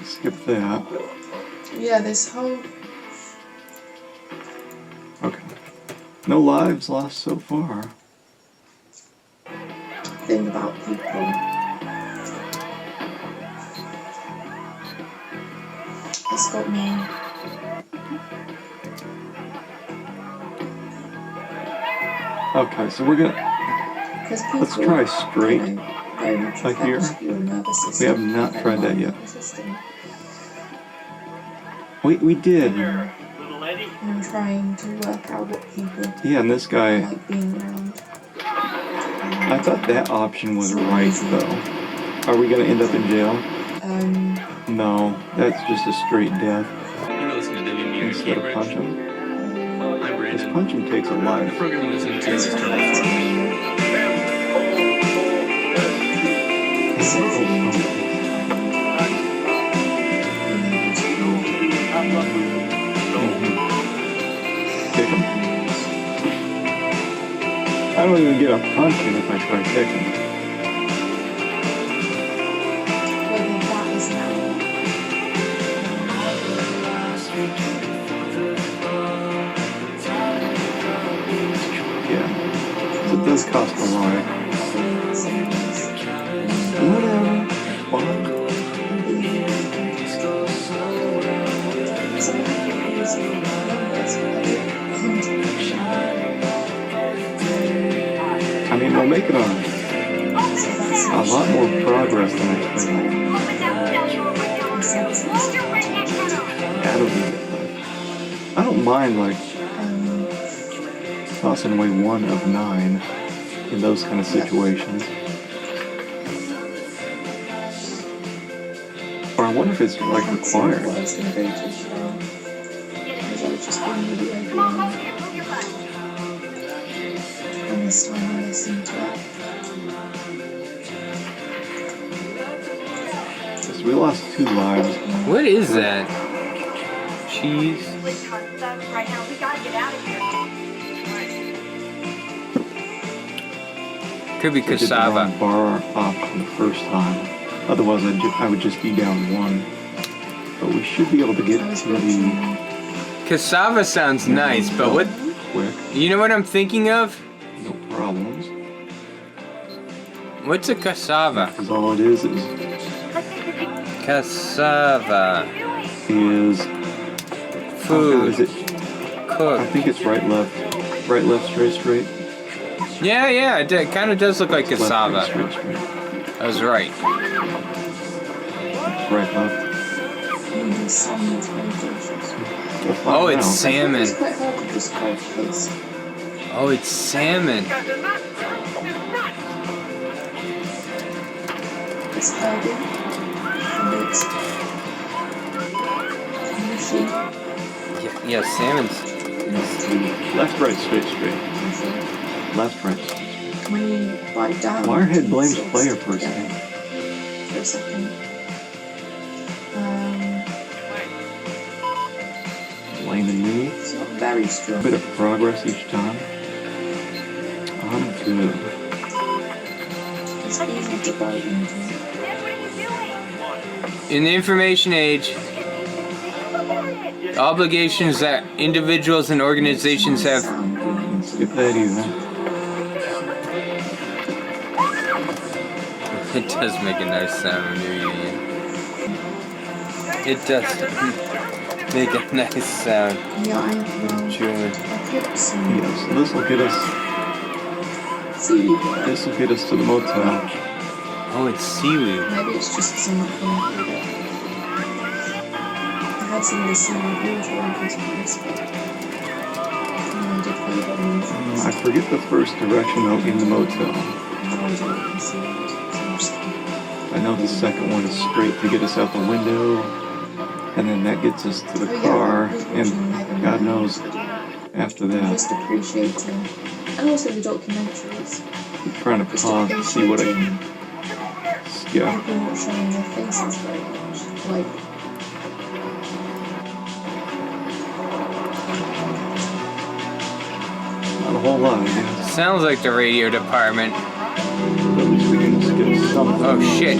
Skip that. yeah, this whole Okay. No lives lost so far. thing about people has got me Okay, so we're gonna. because people Let's try straight. you know, very much Like here. affect your nervous system. We have not and tried that my yet. nervous system. We did. I'm trying to work out what people Yeah, and this guy. like being around. I thought that option was right though. Are we gonna end up in jail? No, that's just a straight death. Instead of punching. This punching takes a life. Kick him. I don't even get a punch in if I try kicking. does cost a lot. Whatever. Fine. I mean, we're making a lot more progress than I expected. I don't mind, like, tossing away 1 of 9 in those kind of situations. Or I wonder if it's, like, required. And this time I listened to it. So we lost 2 lives. What is that? Cheese? Right now, we gotta get out of here. Could be I did the cassava. wrong bar option the first time. Otherwise, I would just be down 1. But we should be able to get to the Cassava sounds nice, but what? quick. You know what I'm thinking of? No problems. What's a cassava? Because all it is Cassava. Food. Is it cooked? I think it's right, left, straight. Yeah, it kind of does look like Left, cassava. straight. I was right. Right, left. We'll find Oh, it's out. salmon. It's quite hard to describe taste. Oh, it's salmon. It's herbie and it's mushy. Yeah, salmon's. Left, right, straight. Left, right. When you bite down, Wirehead blames it's player sort of first together for a second. Blaming me. It's not very strong. A bit of progress each time. I'm good. It's easy to bite into. In the information age, obligations that individuals and organizations have. Skip that even. It does make a nice sound when you're eating it. It does make a nice sound. Yeah, I know. Chewing. Yes, this will get us. Seaweed. This will get us to the motel. Oh, it's seaweed. Maybe it's just because I'm not familiar with it. I had some of the seaweed water on Christmas, but I did feel it. I forget the first direction though in the motel. I know the second one is straight to get us out the window, and then that gets us to the car, and God knows after that. Just appreciating, and also the documentaries. I'm trying to pause and see what I can. Yeah. People not showing their faces very much, like. Not a whole lot, I guess. Sounds like the radio department. At least we can just get something. Oh shit.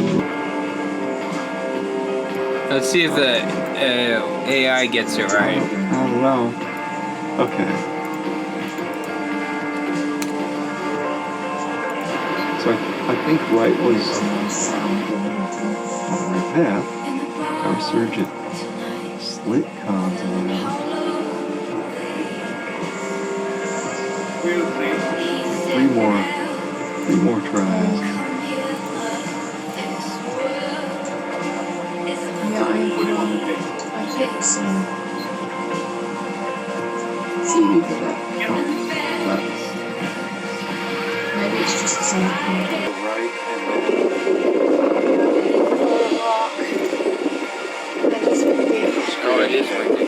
Let's see if the AI gets it right. I don't know. Okay. So I think right was on my path. Our surge at slit cons or whatever. Three more tries. Yeah, I picked some seaweed with it, but maybe it's just something. Right and Oh, it is windy.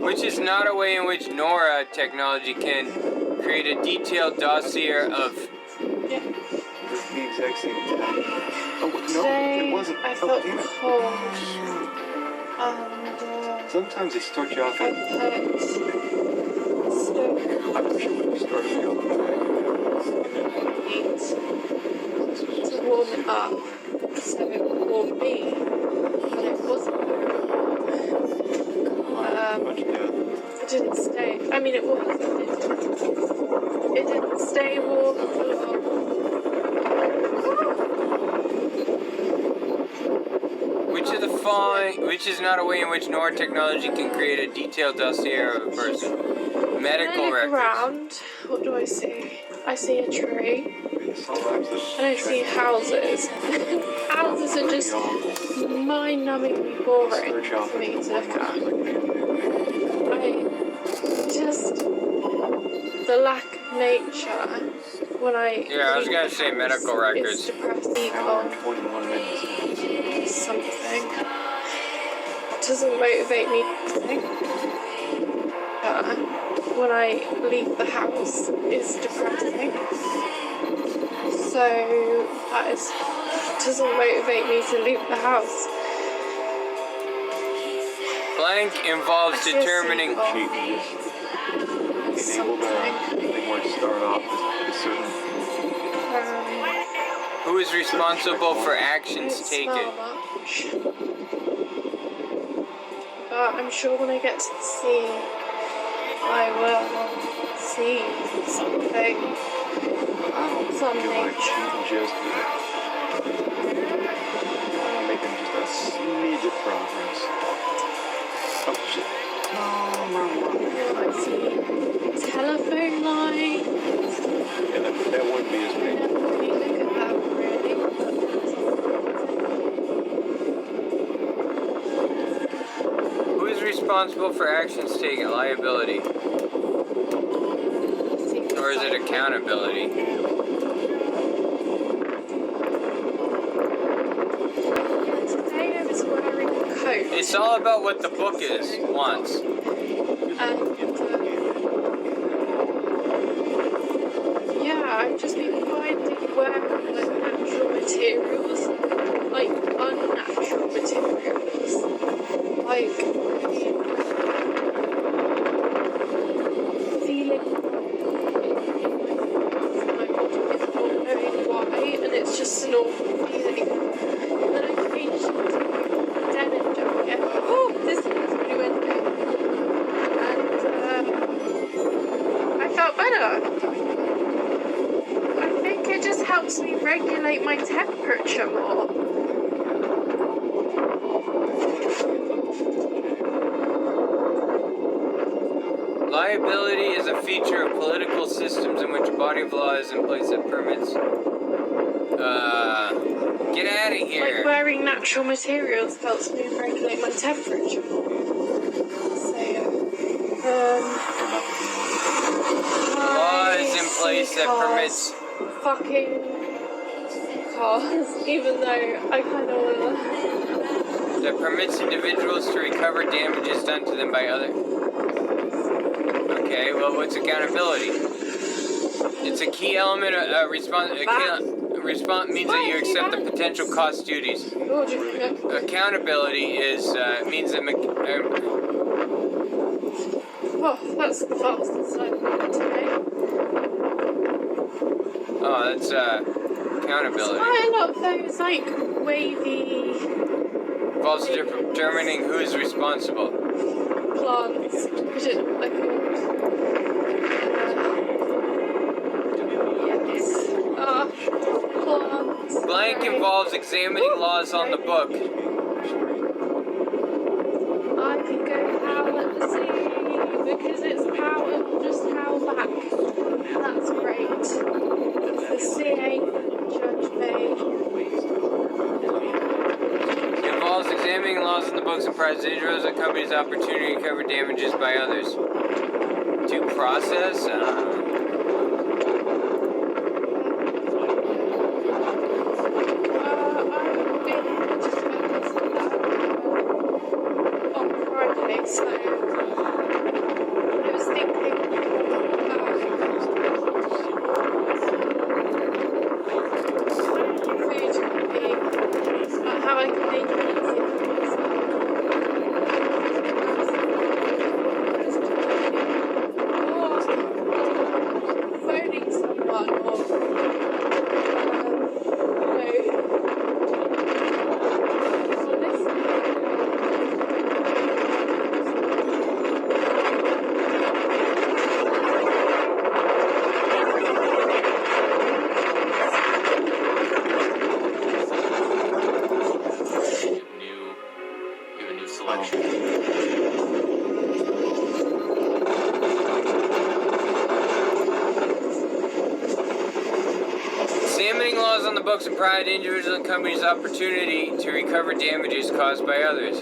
Which is not a way in which NORA technology can create a detailed dossier of... The exact same thing. Oh, no, Today, it wasn't. I Oh, felt damn it. cold. And Sometimes they start you off I at... put I wish it would have started me off to warm it up so it would warm me, but it wasn't it didn't stay. I mean, it was. It didn't stay warm for long. Which is not a way in which NORA technology can create a detailed dossier of a person. Medical I look records. around. What do I see? I see a tree. And I see houses. Houses are just mind-numbingly boring for me to look at. The lack of nature when I... Yeah, I was gonna say medical records. It's depressing on 21 minutes. something. Doesn't motivate me to think. When I leave the house is depressing. So doesn't motivate me to leave the house. Blank involves determining... Being able to start off with certain... Who is responsible for actions taken? Not much. But I'm sure when I get to the sea, I will see something. Some nature. Just making just a smidge of progress. Oh shit. I see telephone lines. Yeah, that wouldn't be as big. Never really look at that, really. Who is responsible for actions taken? Liability. Or is it accountability? Today I was wearing a coat. It's all about what the book is, wants. Yeah, I've just been finding wearing like natural materials, like unnatural materials, like feeling my body is not knowing why, and it's just an awful feeling. And then I changed into a denim jacket. Oh, this feels really windy. And I felt better. It just helps me regulate my temperature more. Liability is a feature of political systems in which a body of law is in place that permits. Get out of here. Like wearing natural materials helps me regulate my temperature more. Law is in place that permits. Fucking cars, even though I kind of wanna. That permits individuals to recover damages done to them by others. Okay, well, what's accountability? It's a key element of response. Response means that you accept the potential cost duties. Accountability is means that. Oh, that's the fastest I've been today. Oh, that's accountability. Quite a lot of those like wavy Involves determining who is responsible. plants. Is it like plants. Blank involves examining laws on the book. I can go howl at the sea because it's power, just howl back. That's great. The sea ain't gonna judge me. It involves examining laws in the books and provides individuals and companies the opportunity to recover damages by others. Due process? On Friday, so books and provide individuals and companies opportunity to recover damages caused by others.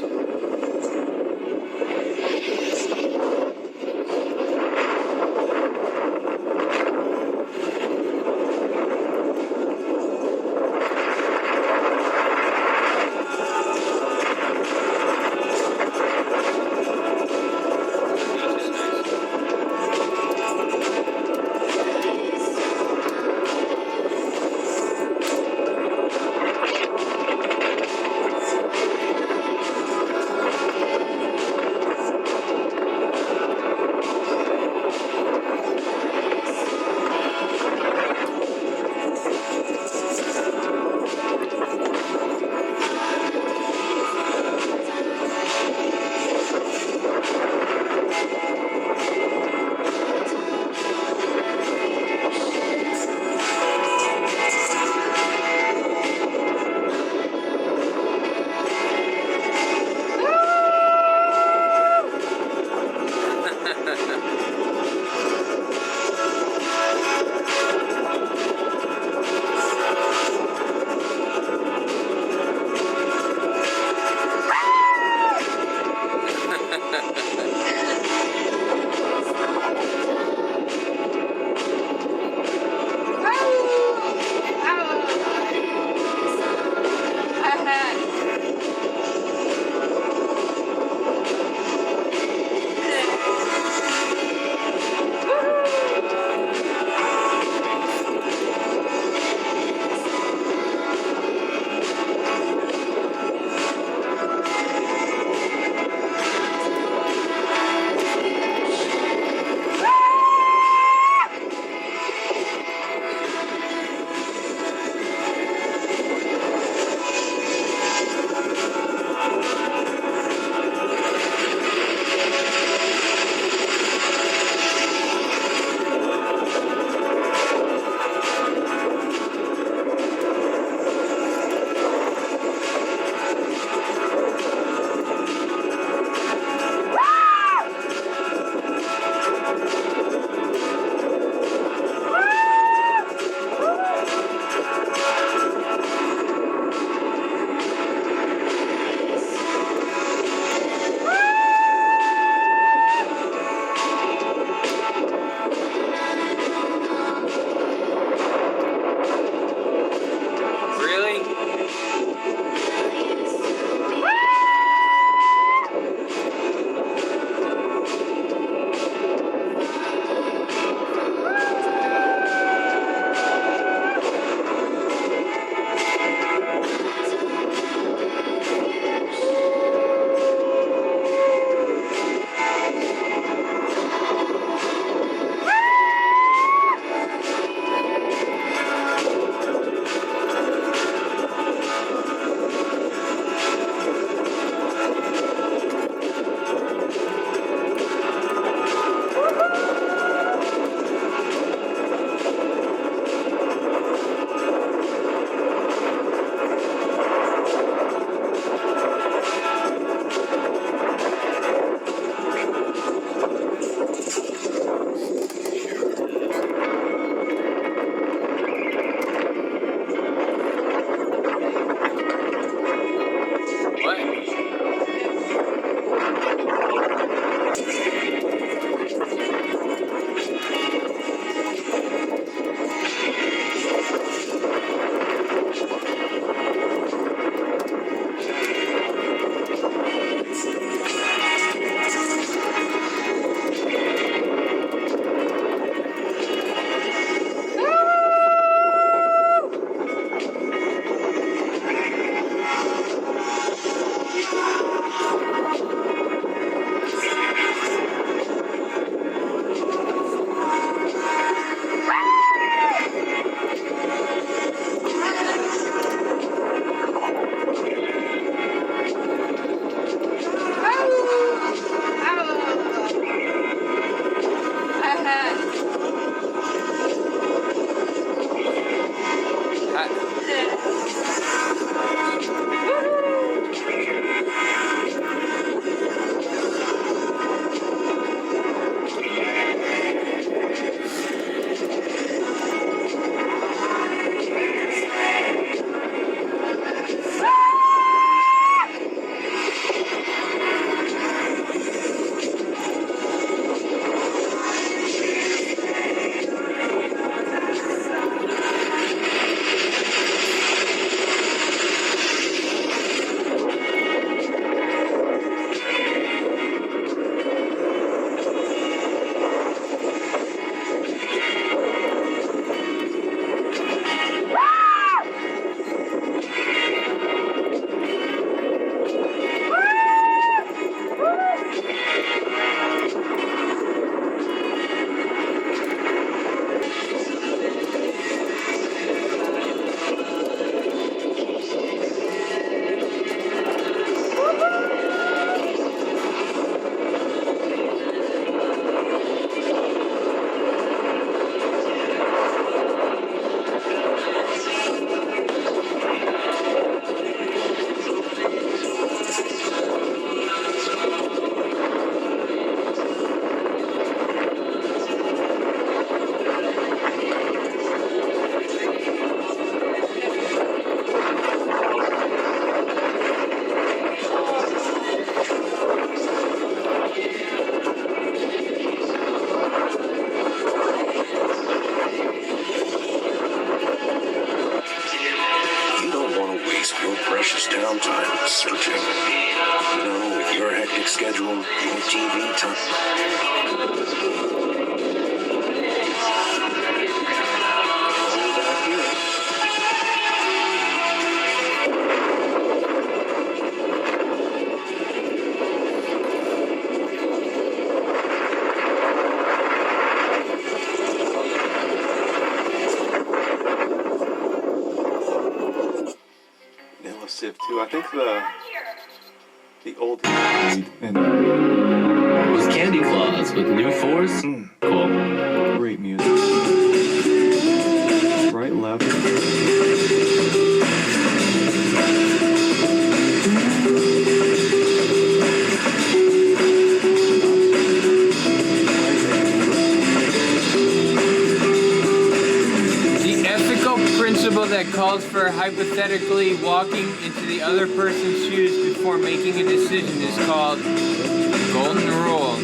searching. You know, with your hectic schedule, your TV time. Civ 2. I think the old was Candy Claus with New Force. Cool. Great music. Right, left. Principle that calls for hypothetically walking into the other person's shoes before making a decision is called golden rule.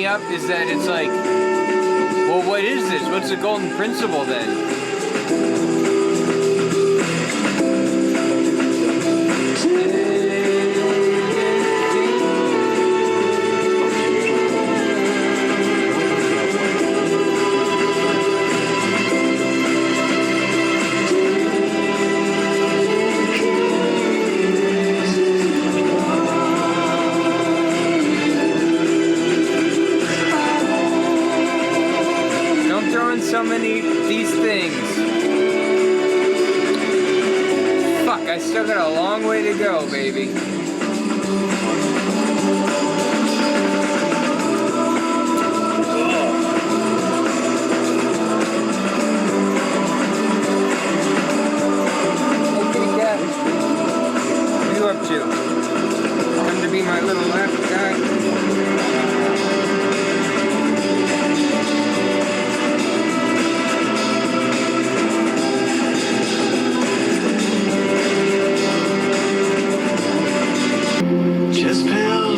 Up is that it's like, well, what is this? What's the golden principle then? So many these things. Fuck, I still got a long way to go, baby. Okay, Cat. What are you up to? Come to be my little lap guy? Just build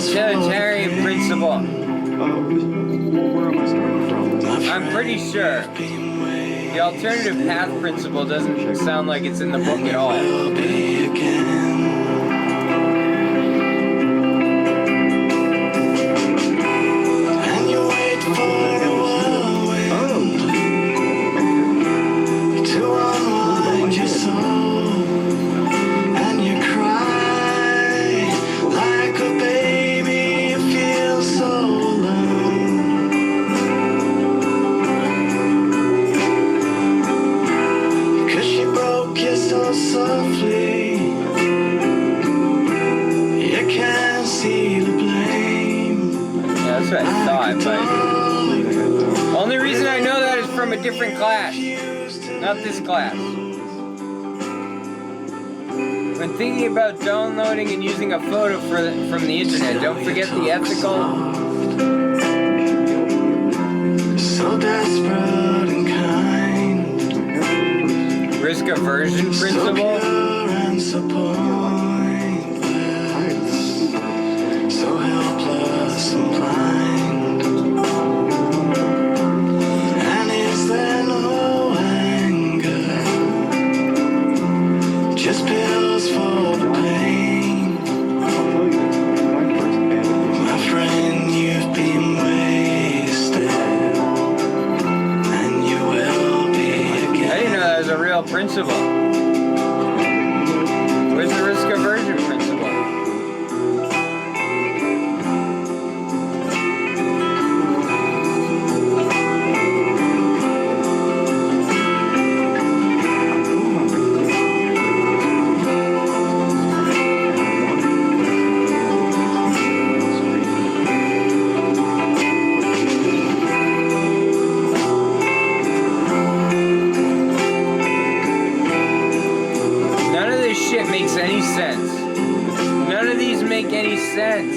sure. The alternative path principle doesn't sound like it's in the book at all. That's what I thought, but only reason I know that is from a different class, not this class. When thinking about downloading and using a photo from the internet, don't forget the ethical. So desperate and kind. Risk aversion principle. So helpless and blind. And is there no anger? Just pills for the pain. My friend, you've been wasted, and you will be again. I didn't know that was a real principle. Where's the risk aversion principle? Makes any sense. None of these make any sense.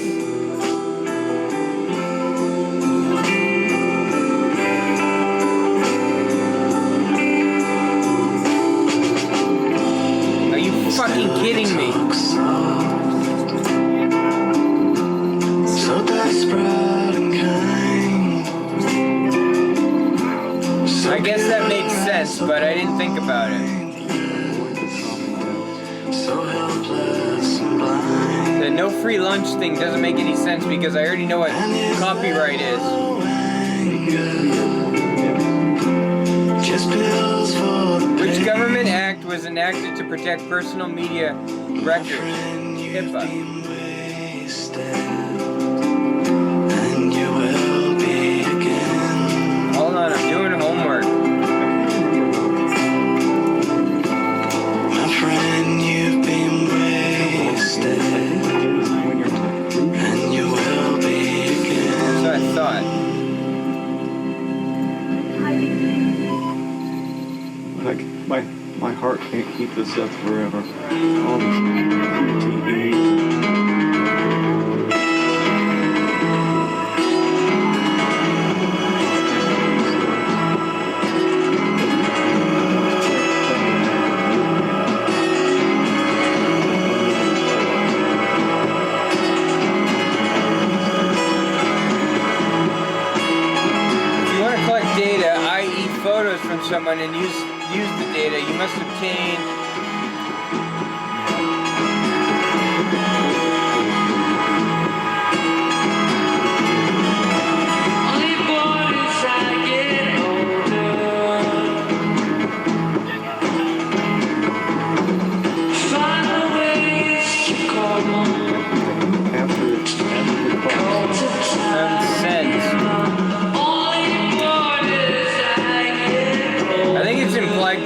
Are you fucking kidding me? So desperate and kind. I guess that makes sense, but I didn't think about it. The no free lunch thing doesn't make any sense because I already know what copyright is. Which government act was enacted to protect personal media records? HIPAA. Hold on, I'm doing homework. My friend, you've been wasted, and you will be again. That's what I thought. Like my heart can't keep this up forever. All this TV. Photos from someone and use the data, you must obtain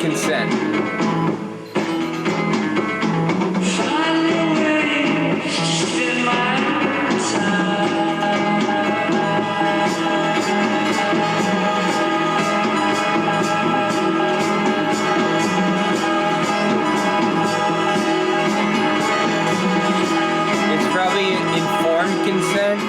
consent. It's probably informed consent.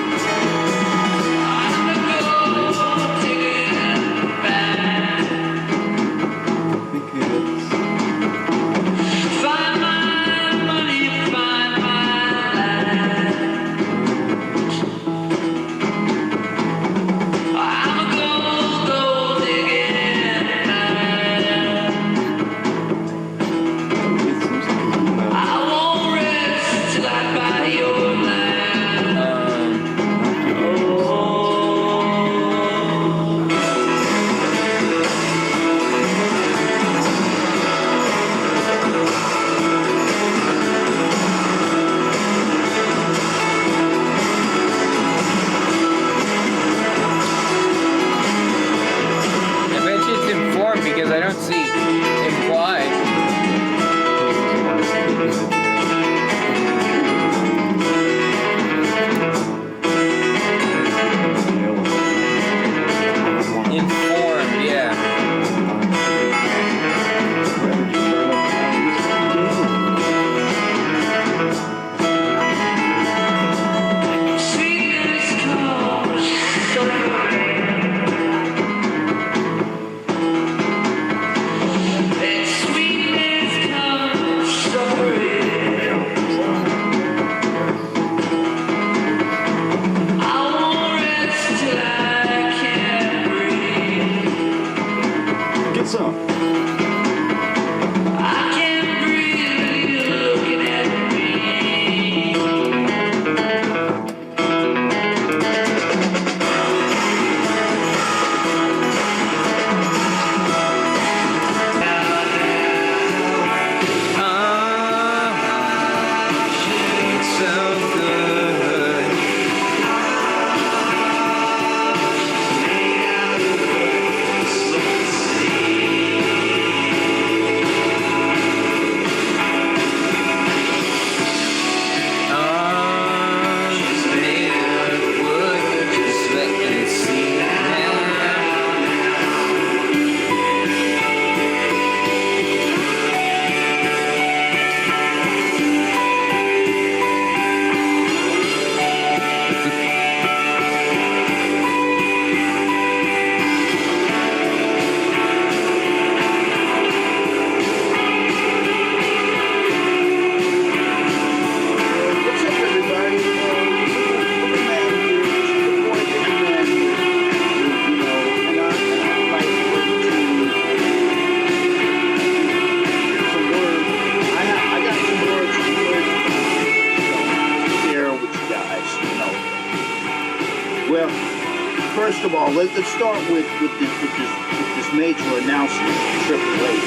first of all, let's start with this major announcement from Triple H.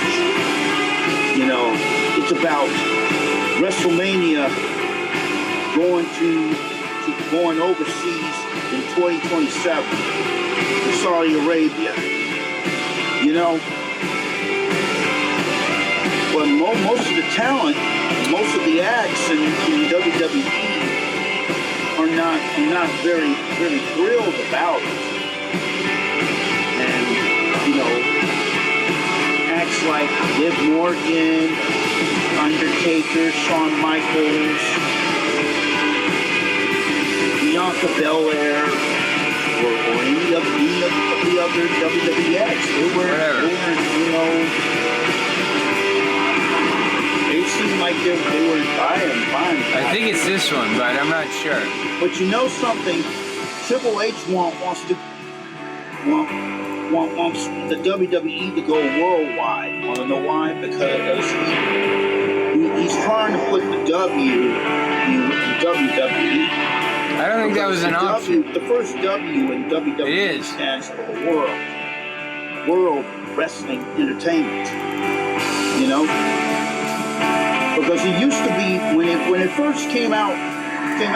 You know, it's about WrestleMania going overseas in 2027 in Saudi Arabia. You know, but most of the talent, most of the acts in WWE are not very thrilled about it. And you know, acts like Liv Morgan, Undertaker, Shawn Michaels, Bianca Belair, or any of the other WWE acts, they were, you know, it seemed like they were buying. I think it's this one, but I'm not sure. But you know something? Triple H wants the WWE to go worldwide. Want to know why? Because he's trying to put the W in WWE. I don't think that was an option. The first W in WWE stands for the World Wrestling Entertainment. You know, because it used to be when it first came out in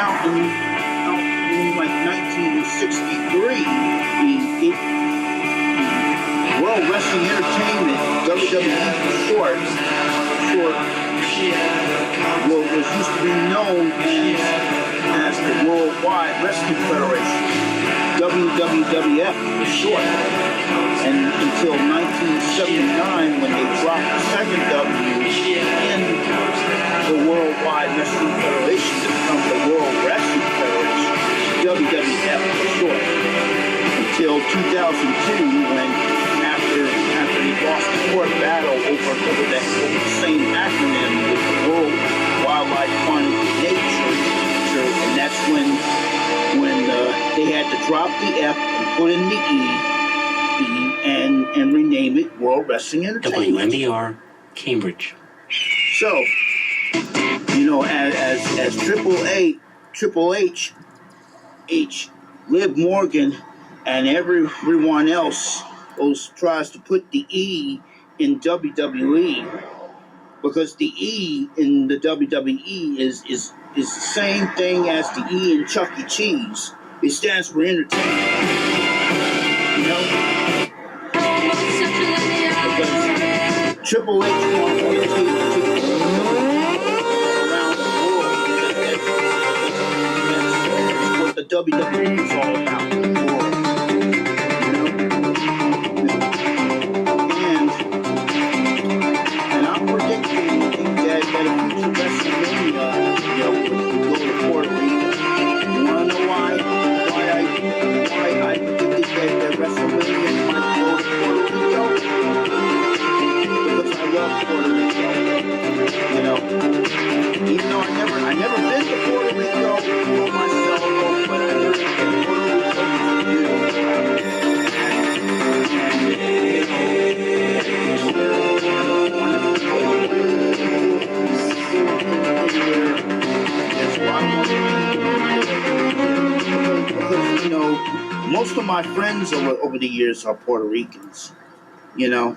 like 1963. The World Wrestling Entertainment, WWE for short, was used to be known as the Worldwide Wrestling Federation, WWF for short, and until 1979 when they dropped the second W in the Worldwide Wrestling Federation to become the World Wrestling Federation, WWF for short, until 2002 when after they lost the court battle over the same acronym with the World Wildlife Fund Nature, and that's when they had to drop the F and put in the E and rename it World Wrestling Entertainment. WMBR, Cambridge. So, you know, as Triple H, Liv Morgan, and everyone else tries to put the E in WWE, because the E in the WWE is the same thing as the E in Chuck E. Cheese. It stands for entertainment. You know? Because Triple H wants to take around the world. That's what the WWE is all about. The world. And I'm predicting that a future WrestleMania, you know, would go to Puerto Rico. You wanna know why I predicted that WrestleMania might go to Puerto Rico? Because I love Puerto Rico. You know, even though I never been to Puerto Rico for myself, but I heard that Puerto Rico is beautiful. Because, you know, most of my friends over the years are Puerto Ricans, you know.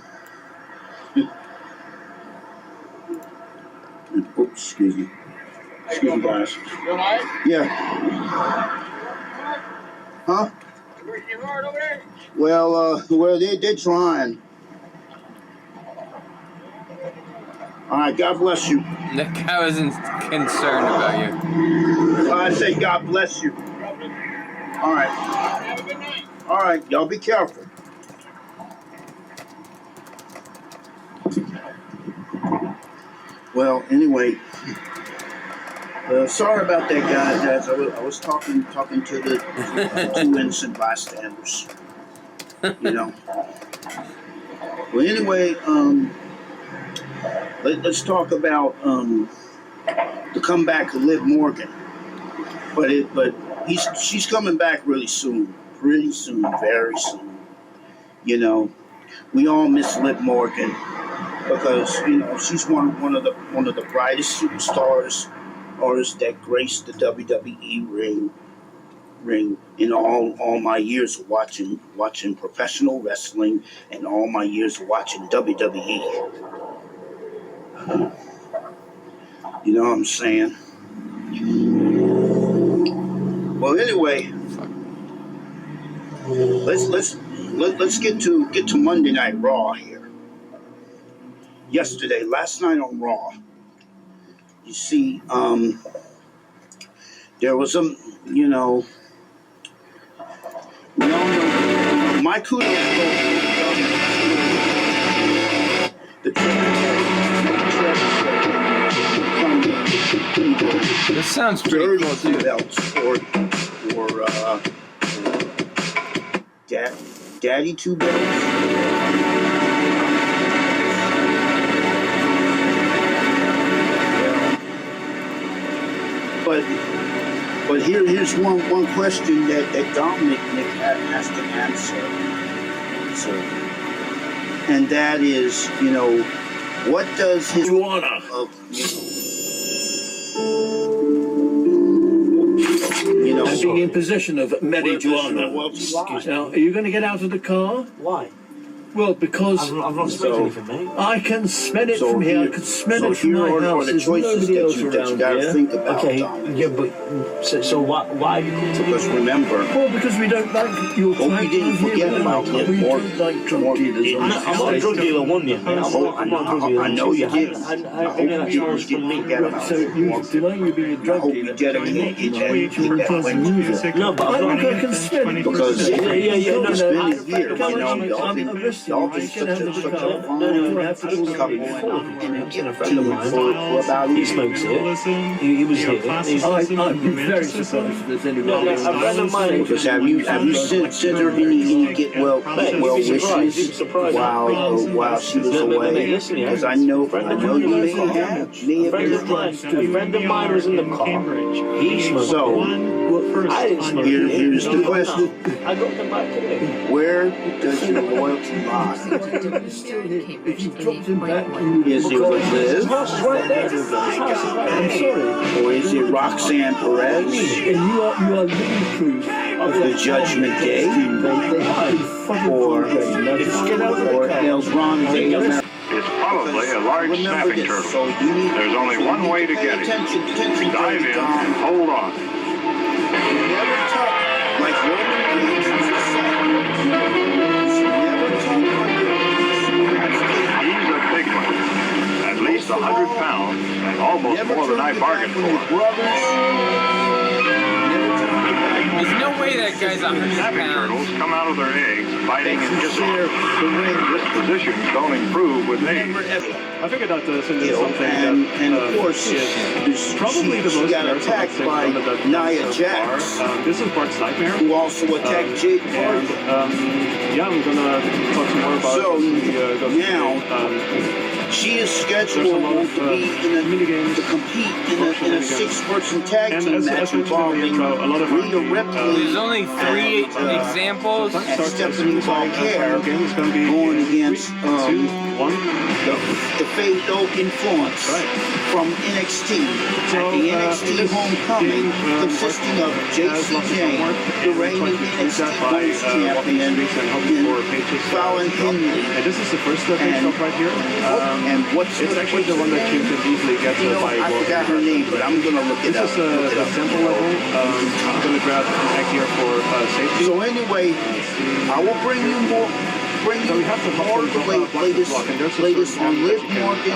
Oops, excuse me. Excuse me, guys. You alright? Yeah. Huh? Working hard over there? Well, they're trying. All right, God bless you. That guy wasn't concerned about you. I say God bless you. All right. Have a good night. All right, y'all be careful. Well, anyway, sorry about that, guys. I was talking to the two innocent bystanders. You know. Well, anyway, let's talk about the comeback of Liv Morgan. But she's coming back really soon, very soon. You know, we all miss Liv Morgan because, you know, she's one of the brightest superstars artists that graced the WWE ring. ring in all my years of watching professional wrestling and all my years of watching WWE. You know what I'm saying? Well, anyway, let's get to Monday Night Raw here. Last night on Raw, you see, there was some, my kudos go to This sounds pretty cool too. Or Daddy Two Belts. But here's one question that Dominic has to answer. And that is, what does his and being in possession of marijuana. Now, are you going to get out of the car? Why? Well, because I've not smelled anything, mate. I can smell it from here. I can smell it from my house. There's nobody else around here. Okay, yeah, but so why are you coming to Because remember, Well, because we don't like your hope you didn't forget about We it. don't like drug dealers. I'm not a drug dealer, one year. I know you did. I hope you didn't forget about So it. you deny you being a drug dealer. You dedicate it No, but I can smell it. because Yeah, it's been a year, Come on, y'all I'm been arresting you. y'all I been can such have a the fine car. No, I have to call the couple police. and a friend of mine. for about a He year. smokes it. He was here. I'd be very surprised if there's anybody No, a else. friend of mine. Because have you sent her any get well wishes while she was away? Because I know you may have. A friend of mine was in the car. He smoked So, I didn't smoke it. here's the question. I got them back today. Where does your loyalty lie? If you dropped him back, Is it with His Liz? house is right there. His house is right I'm there. sorry. Or is it Roxanne Perez? And you are living proof Of the Judgment Day? They have been fucking Or El Grande? It's probably a large snapping turtle. There's only one way to get it. Dive in and hold on. Never talk like Roman Reigns used to say. Never talk like He's a big one. At least 100 pounds and almost more than I bargained for. There's no way that guy's 100 Snapping pounds. turtles come out of their eggs fighting and hissing. Dispositions don't improve with age. I figured out since it's something and of course, is probably the she most got attacked by Nia Jax, this is Bart's Nightmare, who also attacked Jake Parker. Yeah, I'm gonna talk some more about So the now she is scheduled to compete in a 6-person tag team match involving Rhea Ripley. There's only 3 examples. And Stephanie Valquer going against the Fatal Influence from NXT at the NXT Homecoming, consisting of JC Jane, the reigning NXT Women's Champion, and Fallon Henley. And this is the first page shop right here. And what's it's actually the one that you can easily get by I forgot her name, but I'm gonna look it up. This is the sample level. I'm gonna grab an egg here for safety. So anyway, I will bring you more. Bring you more of the latest on Liv Morgan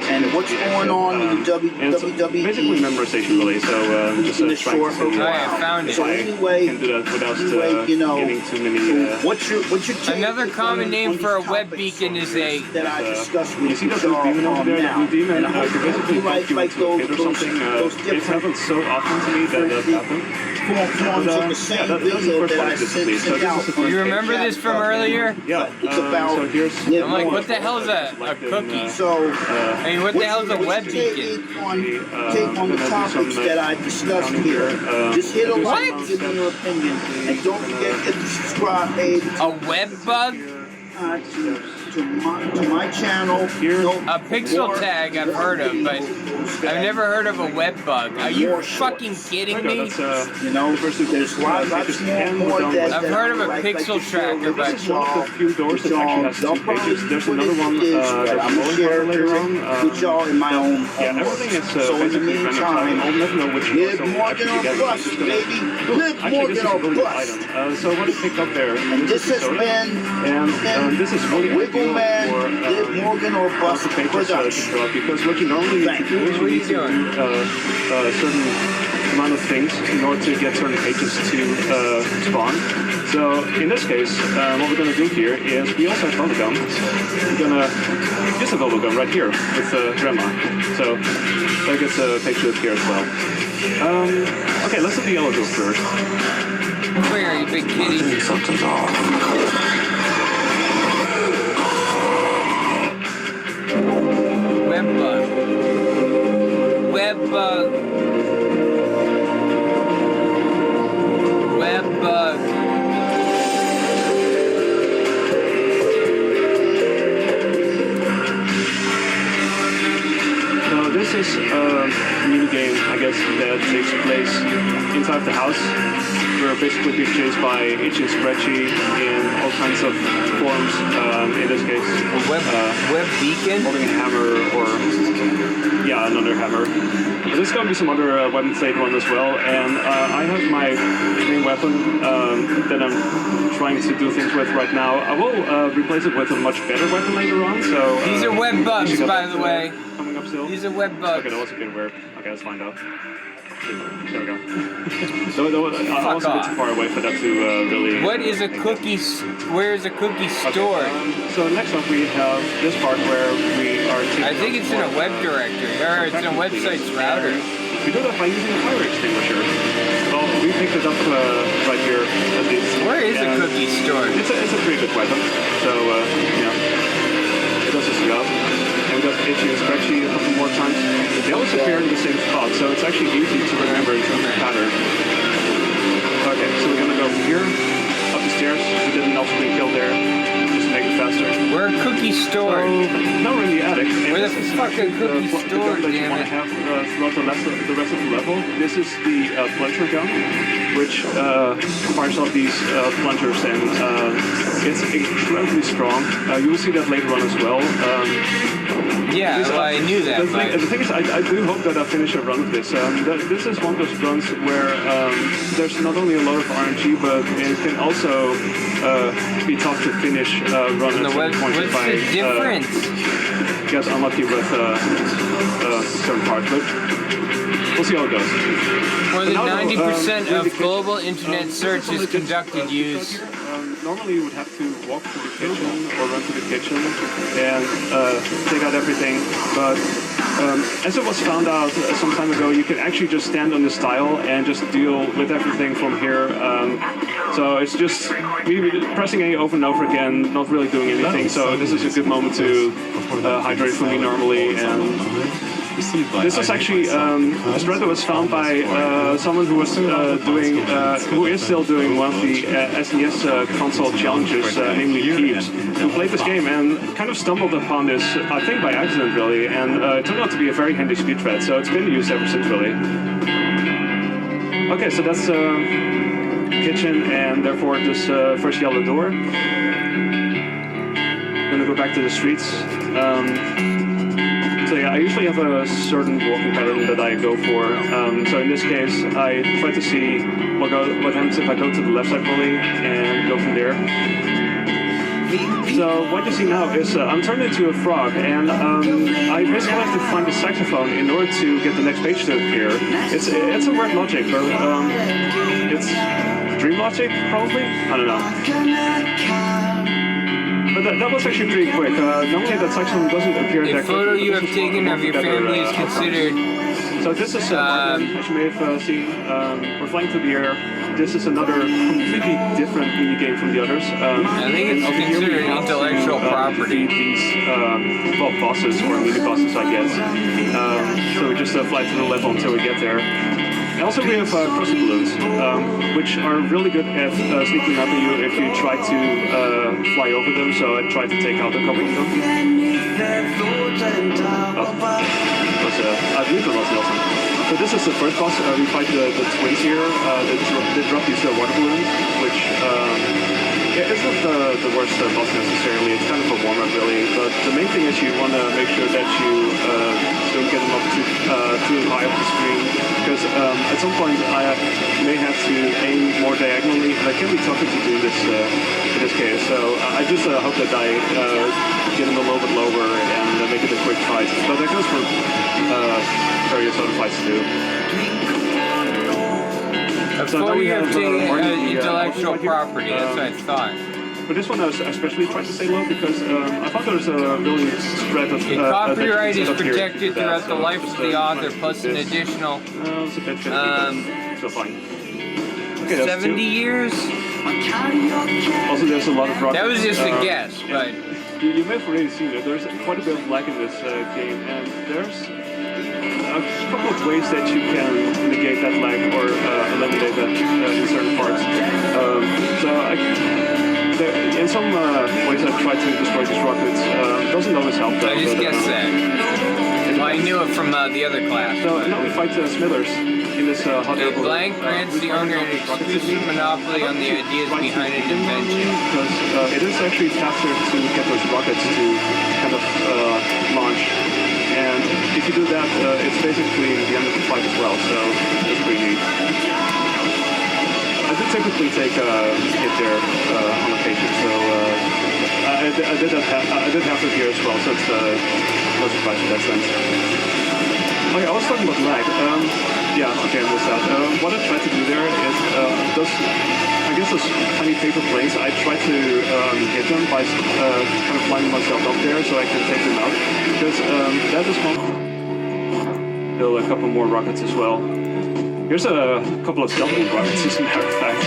and what's going on in the WWE. Basically memorization really, so just trying to see I found it. So anyway, can do that without getting too many. What's your take? Another common name for a web beacon is a. That I discussed with you see that blue demon over there, the blue demon, can basically help you to locate or something. It happens so often to me that happened. Forms in the same video that I sent out. You remember this from earlier? Yeah. It's about. I'm like, what the hell is that? A cookie? So, I mean, what the hell is a web beacon? Take on the topics that I discussed here. Just hit a like, give me your opinion, and don't forget to subscribe. A web bug? to my channel. A pixel tag I've heard of, but I've never heard of a web bug. Are you fucking kidding me? There's more I've heard of a pixel tracker, but It's one of the few doors that actually has 2 pages. There's another one that I'm going to share later on. with y'all in my own. Yeah, everything is So in the basically random. So meantime, I'll never know which live ones more I'll than actually a get. bus, baby. Live more Actually, this is than a a really good bus. item. So what I picked up there, This has soda, been and this is really Wiggle ideal Man, for Live Morgan or Bust pages to production. show up, because what you normally need to do is you need to do a certain amount of things in order to get certain pages to spawn. So in this case, what we're going to do here is we also have bubblegum. We're going to use a bubblegum right here with grandma. So that gets a page up here as well. Okay, let's do the yellow door first. where are you, big kitty? Something's off. Web bug. Web bug. Web bug. So this is a mini game, I guess, that takes place inside the house. We're basically being chased by Itchy and Scratchy in all kinds of forms. In this case, web beacon, holding a hammer, or another hammer. But there's going to be some other weapons later on as well. And I have my main weapon that I'm trying to do things with right now. I will replace it with a much better weapon later on. So these are web bugs, by the way. Coming up still. These are web bugs. Okay, that wasn't good weird. Okay, let's find out. There we go. I was a bit too far away for that to really... What is a cookie? Where is a cookie stored? So next up we have this part where we are... I think it's in a web directory, or it's in a website's router. We do that by using a fire extinguisher. Well, we picked it up right here at least. Where is a cookie stored? It's a pretty good weapon. So, it does its job. And we got Itchy and Scratchy a couple more times. They always appear in the same spot, so it's actually easy to remember in terms of pattern. Okay, so we're gonna go from here, up the stairs. We did an elf-screen kill there, just to make it faster. Where are cookies stored? Now we're in the attic. Where the fuck are cookies stored, that you want to have throughout the rest of the level. This is the plunger gun, which fires off these plungers, and it's incredibly strong. You will see that later on as well. I knew that. The thing is, I do hope that I finish a run of this. This is one of those runs where there's not only a lot of RNG, but it can also be tough to finish a run at certain points if I get unlucky with certain parts. But we'll see how it goes. More than 90% of global internet search is conducted use. Normally you would have to walk to the kitchen or run to the kitchen and take out everything, but as it was found out some time ago, you can actually just stand on this tile and just deal with everything from here. So it's just me pressing A over and over again, not really doing anything. So this is a good moment to hydrate for me normally. And this was actually a thread that was found by someone who was who is still doing one of the SNES console challenges, namely Keeps, who played this game and kind of stumbled upon this, I think by accident really, and it turned out to be a very handy speed thread, so it's been used ever since really. Okay, so that's kitchen and therefore this first yellow door. Gonna go back to the streets. So yeah, I usually have a certain walking pattern that I go for. So in this case, I try to see what happens if I go to the left side fully and go from there. So what you see now is I'm turned into a frog, and I basically have to find the saxophone in order to get the next page to appear. It's a weird logic, but it's dream logic probably. I don't know. But that was actually pretty quick. Normally that saxophone doesn't appear that quickly. A photo you have taken of your family is considered So this is as you may have seen, we're flying through the air. This is another completely different mini game from the others. I think it's considered intellectual property. These well, bosses or mini bosses, I guess. So we just fly through the level until we get there. And also we have cruiser balloons, which are really good at sneaking up on you if you try to fly over them. So I tried to take out a couple of them. I believe it was Nelson. So this is the first boss. We fight the twins here. They drop these water balloons, which it's not the worst boss necessarily. It's kind of a warm-up really. But the main thing is you want to make sure that you don't get them up too high up the screen, because at some point I may have to aim more diagonally, and it can be tougher to do this in this case. So I just hope that I get them a little bit lower and make it a quick fight. But that goes for various other fights too. So now we have intellectual property. That's what I thought. But this one I especially tried to stay low because I thought there was a really spread of... copyright is protected throughout the life of the author, plus an additional... it's a bit so fine. Okay, 70 years? Also, there's a lot of rockets. That was just a guess, but... You may have already seen it. There's quite a bit of lag in this game, and there's a couple of ways that you can negate that lag or eliminate that in certain parts. In some ways I've tried to destroy these rockets. Doesn't always help though. I just guessed that. Well, I knew it from the other class. So now we fight Smithers in this hot air balloon. Blank grants the owner an exclusive monopoly on the ideas behind an invention. Because it is actually faster to get those rockets to kind of launch. And if you do that, it's basically the end of the fight as well, so it's pretty neat. I did typically take a hit there on occasion, so I did have it here as well, so it's no surprise in that sense. Okay, I was talking about lag. Yeah, okay, I missed that. What I tried to do there is I guess those tiny paper planes, I tried to hit them by kind of lining myself up there so I can take them out. Because that is one. Build a couple more rockets as well. Here's a couple of stealth rockets, as a matter of fact.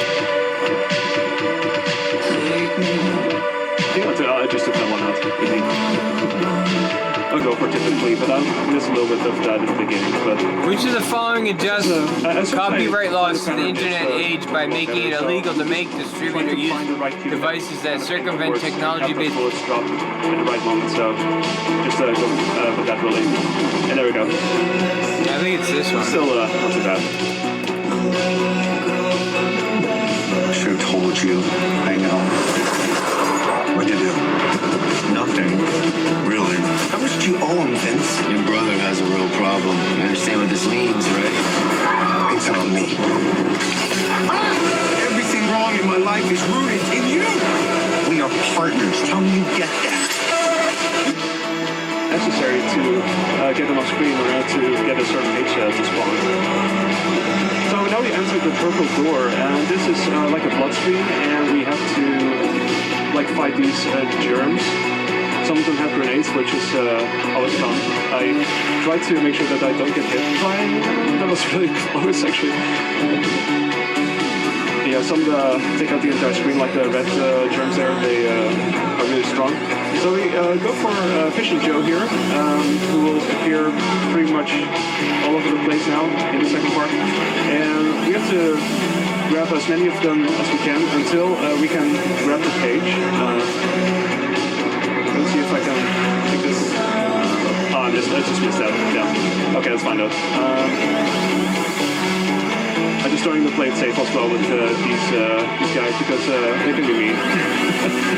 I just took that one out. I'll go for typically, but I'll miss a little bit of that in the beginning. But which of the following adjusts copyright laws to the internet age by making it illegal to make, distribute, or use devices that circumvent technology-based... bullets drop at the right moment, so just go with that really. And there we go. I think it's this one. Still not too bad. Should have told you. I know. What'd you do? Nothing. Really? How much do you owe him, Vince? Your brother has a real problem. You understand what this means, right? It's on me. Everything wrong in my life is rooted in you. We are partners. Tell me you get that. Necessary to get them on screen in order to get a certain page to spawn. So now we enter the purple door, and this is like a blood screen, and we have to fight these germs. Some of them have grenades, which is always fun. I try to make sure that I don't get hit by them. That was really close, actually. Yeah, some take out the entire screen, like the red germs there. They are really strong. So we go for Fishing Joe here, who will appear pretty much all over the place now in the second part. And we have to grab as many of them as we can until we can grab the page. Let's see if I can take this. Oh, I just missed that. Yeah. Okay, let's find out. I'm just throwing the plate safe as well with these guys because they can be mean.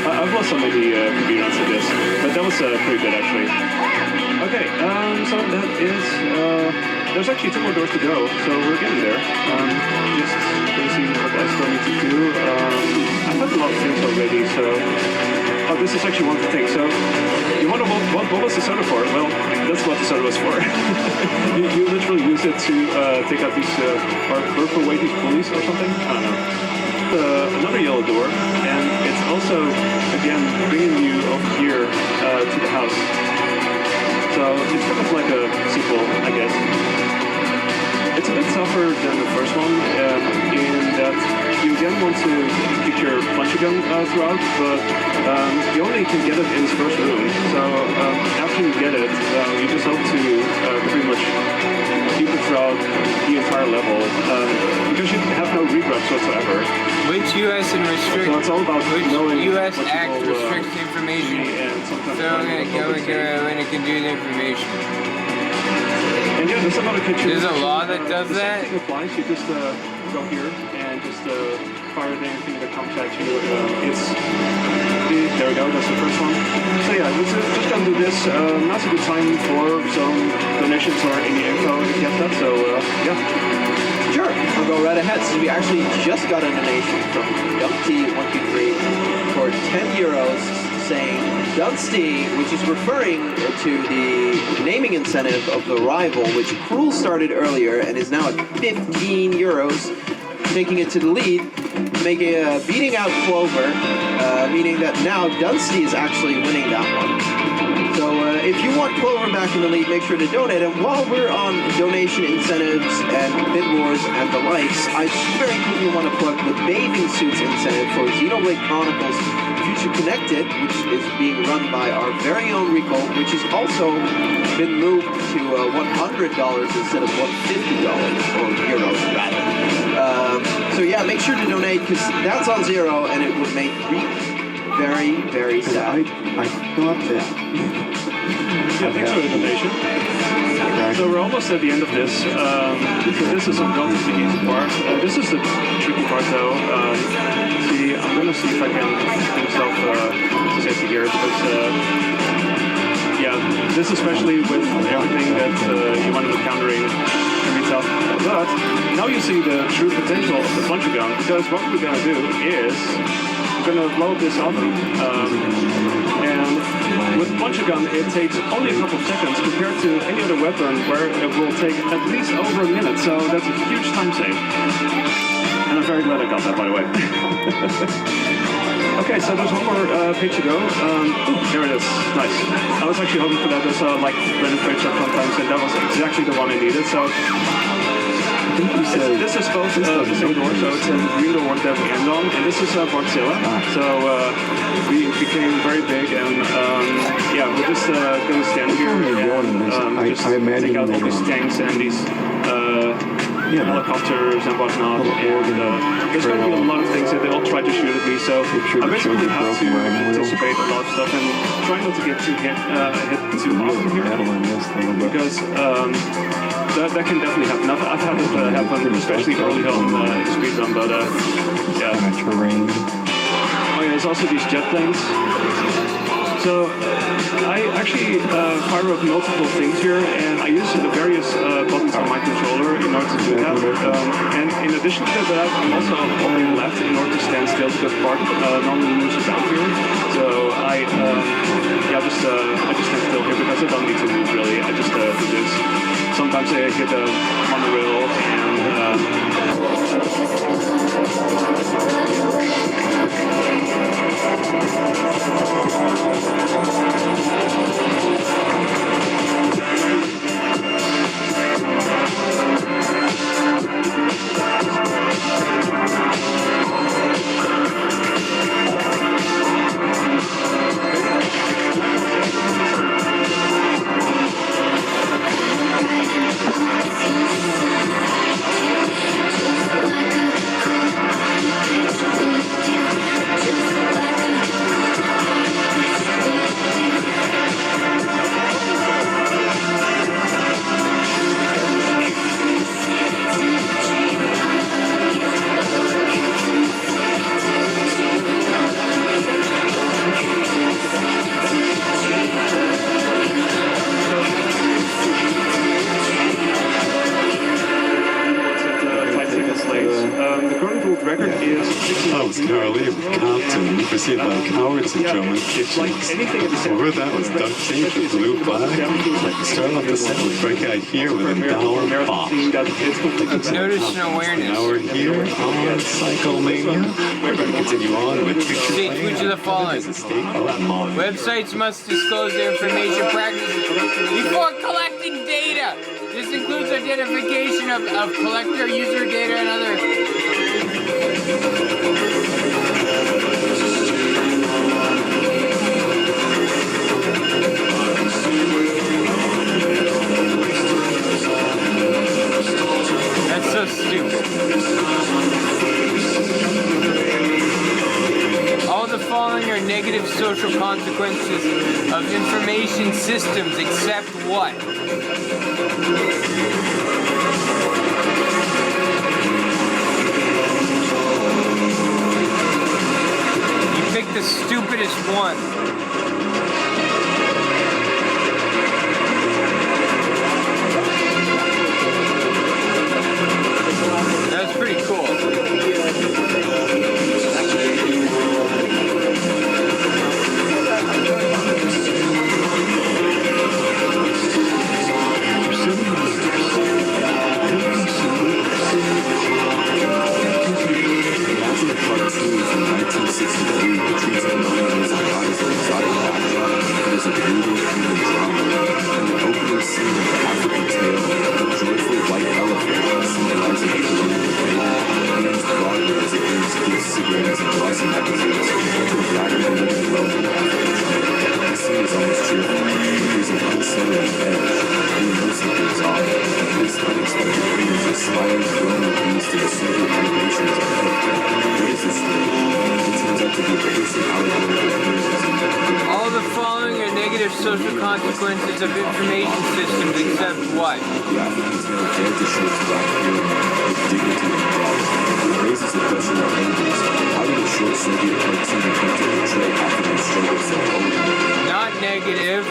I've lost so many computer runs to this, but that was pretty good actually. Okay, so that is. There's actually 2 more doors to go, so we're getting there. Just gonna see what I still need to do. I've had a lot of things already, so. Oh, this is actually one of the things. So, you wonder what was the soda for? Well, that's what the soda was for. you literally use it to take out these, or burp away these bullies or something? I don't know. Another yellow door, and it's also, again, bringing you over here to the house. So, it's kind of like a sequel, I guess. it's a bit tougher than the first one in that you again want to keep your plunger gun throughout, but you only can get it in this first room. So after you get it, you just hope to pretty much keep it throughout the entire level because you have no regrets whatsoever. Which U.S. and restrict? So it's all about knowing U.S. what Act you will, restricts information. So I'm gonna go when it can do the information. And yeah, there's another kitchen. There's a law that does that? It applies. You just go here and just fire anything that comes at you. There we go, that's the first one. So yeah, just gonna do this. Now's a good time for some donations or any info to get that, so yeah. Sure, I'll go right ahead. So we actually just got a donation from Dumpty123 for 10 euros saying Dunsty, which is referring to the naming incentive of the rival, which Cruel started earlier and is now at 15 euros, taking it to the lead, beating out Clover, meaning that now Dunsty is actually winning that one. So if you want Clover back in the lead, make sure to donate. And while we're on donation incentives and bid wars and the likes, I very quickly want to plug the bathing suits incentive for Xenoblade Chronicles Future Connected, which is being run by our very own Rico, which has also been moved to $100 instead of $150, or euros rather. So yeah, make sure to donate because that's on zero and it would make Rico very, very sad. I thought that. Yeah, thanks for the donation. So we're almost at the end of this. So this is a relatively easy part. This is the tricky part though. See, I'm gonna see if I can get myself safety here because yeah, this especially with everything that you want to be countering can be tough. But now you see the true potential of the plunger gun because what we're gonna do is gonna blow this up, and with plunger gun it takes only a couple of seconds compared to any other weapon where it will take at least over a minute, so that's a huge time save. And I'm very glad I got that, by the way. Okay, so there's one more page to go. Here it is. Nice. I was actually hoping for that. There's like random page up sometimes, and that was exactly the one I needed. So this is both the same door, so it's a green door that we end on, and this is Bartzilla. So we became very big, and yeah, we're just gonna stand here and just take out all these tanks and these helicopters and whatnot, and there's going to be a lot of things that they'll try to shoot at me, so I basically have to anticipate a lot of stuff and try not to get too hit too often here, because that can definitely happen. I've had it happen, especially early on in the speed run, but yeah. Oh yeah, there's also these jet planes. So I actually fire up multiple things here, and I use the various buttons on my controller in order to do that. And in addition to that, I'm also holding left in order to stand still because Bart normally moves about here. So I just stand still here because I don't need to move really. I just do this. Sometimes I hit a monorail Received by Howard syndrome and over that was Doug Cage with Blue Flag. Start off the set with Frank Guy here with an hour pop. Notice and awareness. Now we're here on Psychomania. We're going to continue on with picture State which of the following. Websites must disclose their information practices before collecting data. This includes identification of collector user data and That's so stupid. All the following are negative social consequences of information systems, except what? You picked the stupidest one. That's pretty cool. Imagine a cartoon from 1963 that treats colonialism not as an exotic backdrop, but as a brutal human drama. In the opening scene of the African tale, a joyful white elephant, symbolizing the colonial fate, hands broadly as it brings gifts, cigarettes, and glossy magazines to a ragged and living wealthy African tribe. The scene is almost cheerful, but there's an unsettling edge. You know something's off. This unexpected image of smiling colonial beast to the Soviet innovations are perfect. What is this thing? It turns out to be a basic allegory of communism. All the following are negative social consequences of information systems, except what? The African tale dared to show its black hero with dignity and pride. It raises the question of enemies. How did a short Soviet cartoon attempt to portray African struggle so boldly? Not negative.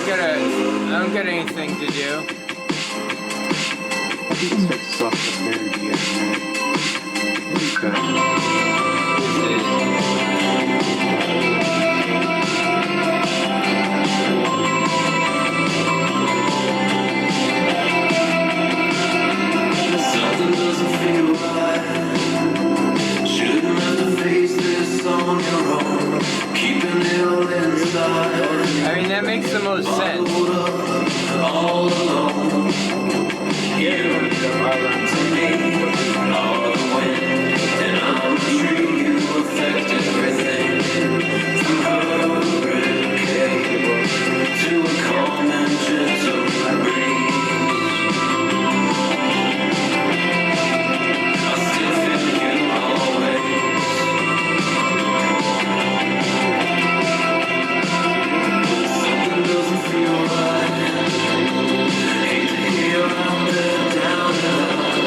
I don't get anything to do. It's such a very Something doesn't feel right. Shouldn't have to face this on your own. Keeping it all inside. I mean, that makes the most sense. All alone. You to me all the wind, and I'm sure you affect everything. From hurricane to a calm and gentle breeze. I still feel you always. Something doesn't feel right. Hate to hear I'm let down now.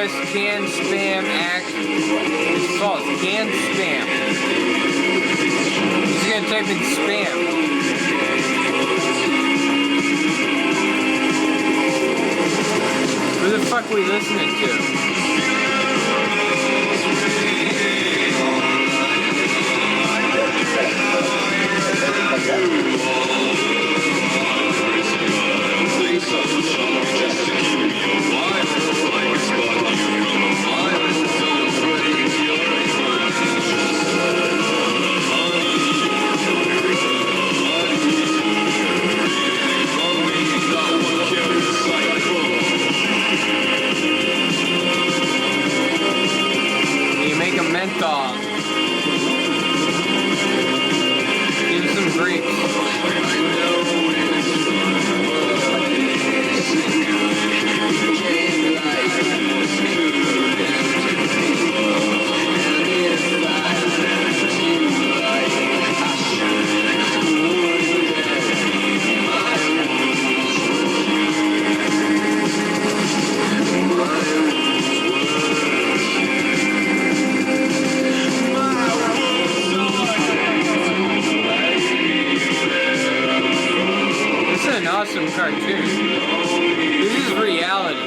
U.S. Canned Spam Act is false. Canned spam. I'm just gonna type in spam. Who the fuck are we listening to? You make a menthol. Give it some grapes. This is an awesome cartoon. This is reality.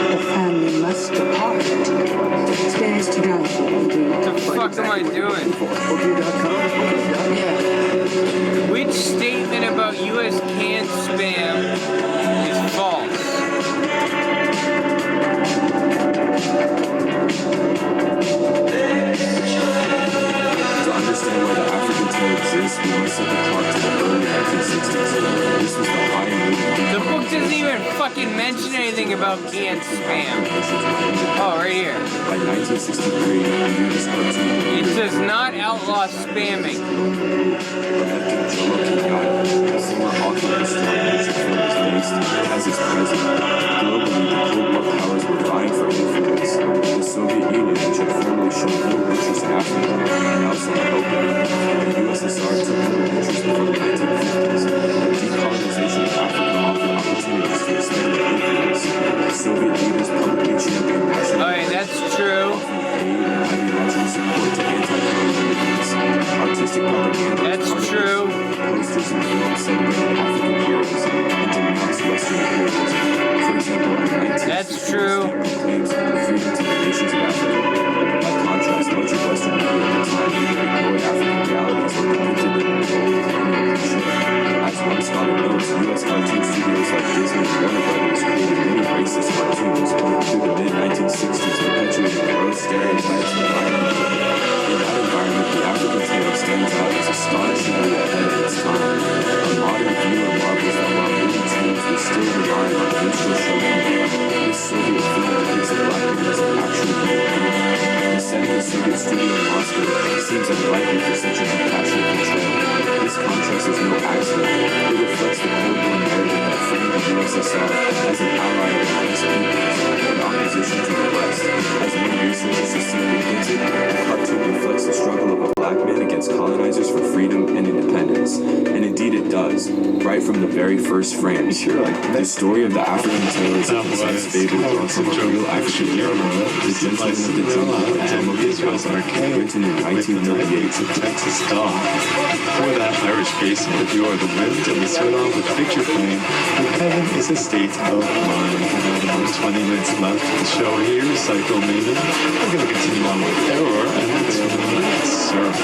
The family must depart. Spares to go. What the fuck am I doing? Which statement about U.S. canned spam is false? To understand why the African tail exists, we must set the clock to the early 1960s. This was the high movement. The book doesn't even fucking mention anything about canned spam. Oh, right here. By 1963, we knew this cartoon. It does not outlaw spamming. The former author of the story in which the film is based has its present. Globally, the Cold War powers were vying for influence. The Soviet Union, which had formerly shown little interest in Africa, now saw an opening. The USSR took little interest before the 1950s. The decolonization of Africa offered opportunities to expand their influence. The Soviet leaders publicly championed national Alright, that's true. ideological support to anti-colonial movements. Artistic propaganda. That's true. Posters and films celebrated African heroes and denounced Western imperialism. For example, in 1960, That's true. claims of freedom to the nations of Africa. By contrast, much of Western media at the time ignored African realities or depicted them in bold colonial cliché. As one scholar notes, U.S. cartoon studios like Disney and Warner Brothers created many racist cartoons through the mid-1960s, perpetuating gross stereotypes and violence. In that environment, the African tale stands out as astonishingly ahead of its time. A modern viewer marvels that while Looney Tunes was still relying on minstrel show media, this Soviet film depicts a black man as an actual human being. The set of the Soviet studio in Moscow seems unlikely for such a compassionate portrayal. This contrast is no accident. It reflects the Cold War narrative that framed the USSR as an ally of the West peoples in opposition to the West. As one researcher succinctly puts it, the cartoon reflects the struggle of a black man against colonizers for freedom and independence. And indeed it does. Right from the very first frame, the story of the African tale is a concise fable from a real African hero, the gentleman of the jungle, and written in 1938. It's a Texas dog. Before that, Irish basin with You Are the Wind, and we start off with Picture Frame. Heaven is a state of mind. And about 20 minutes left of the show here, Psycho Maiden. We're going to continue on with Error, and let's surf.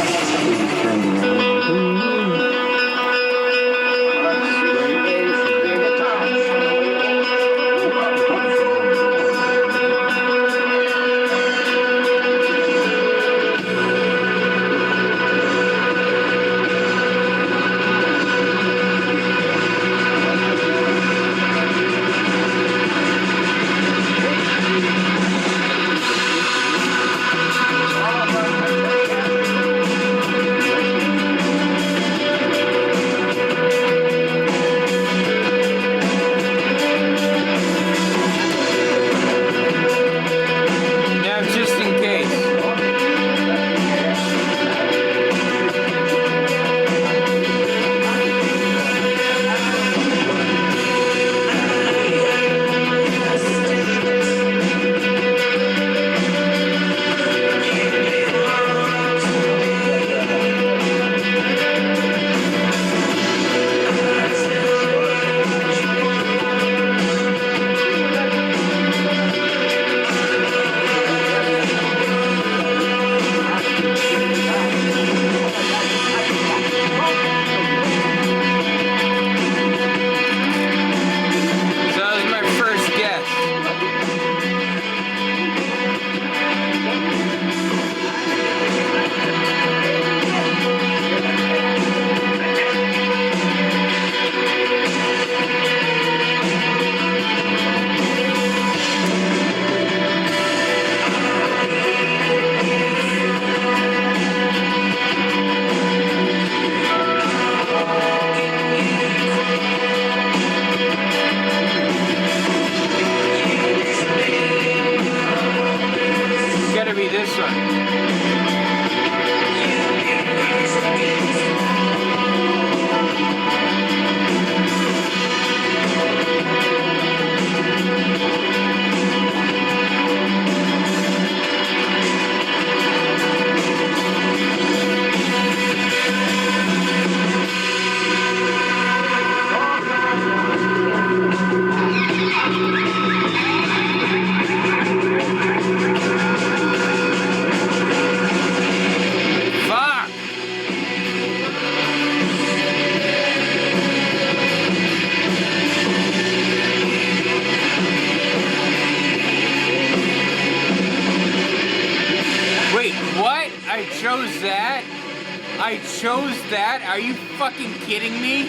chose that? Are you fucking kidding me?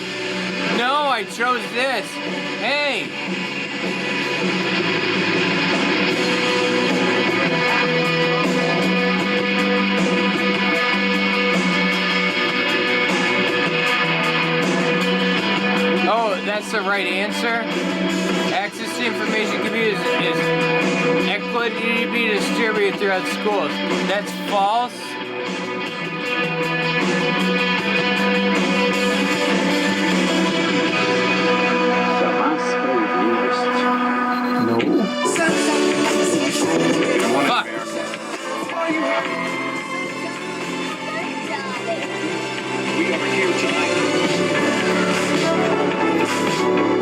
No, I chose this. Hey! Oh, that's the right answer? Access to information computers is equitably distributed throughout schools. That's false? No. Fuck. We are here tonight.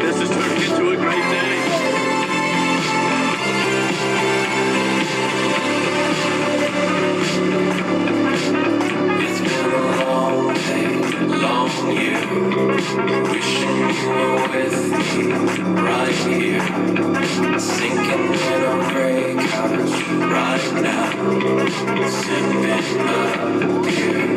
This has turned into a great day. It's been a long day, long year. Wishing you were with me right here. Sinking in a gray couch right now. Sipping a beer.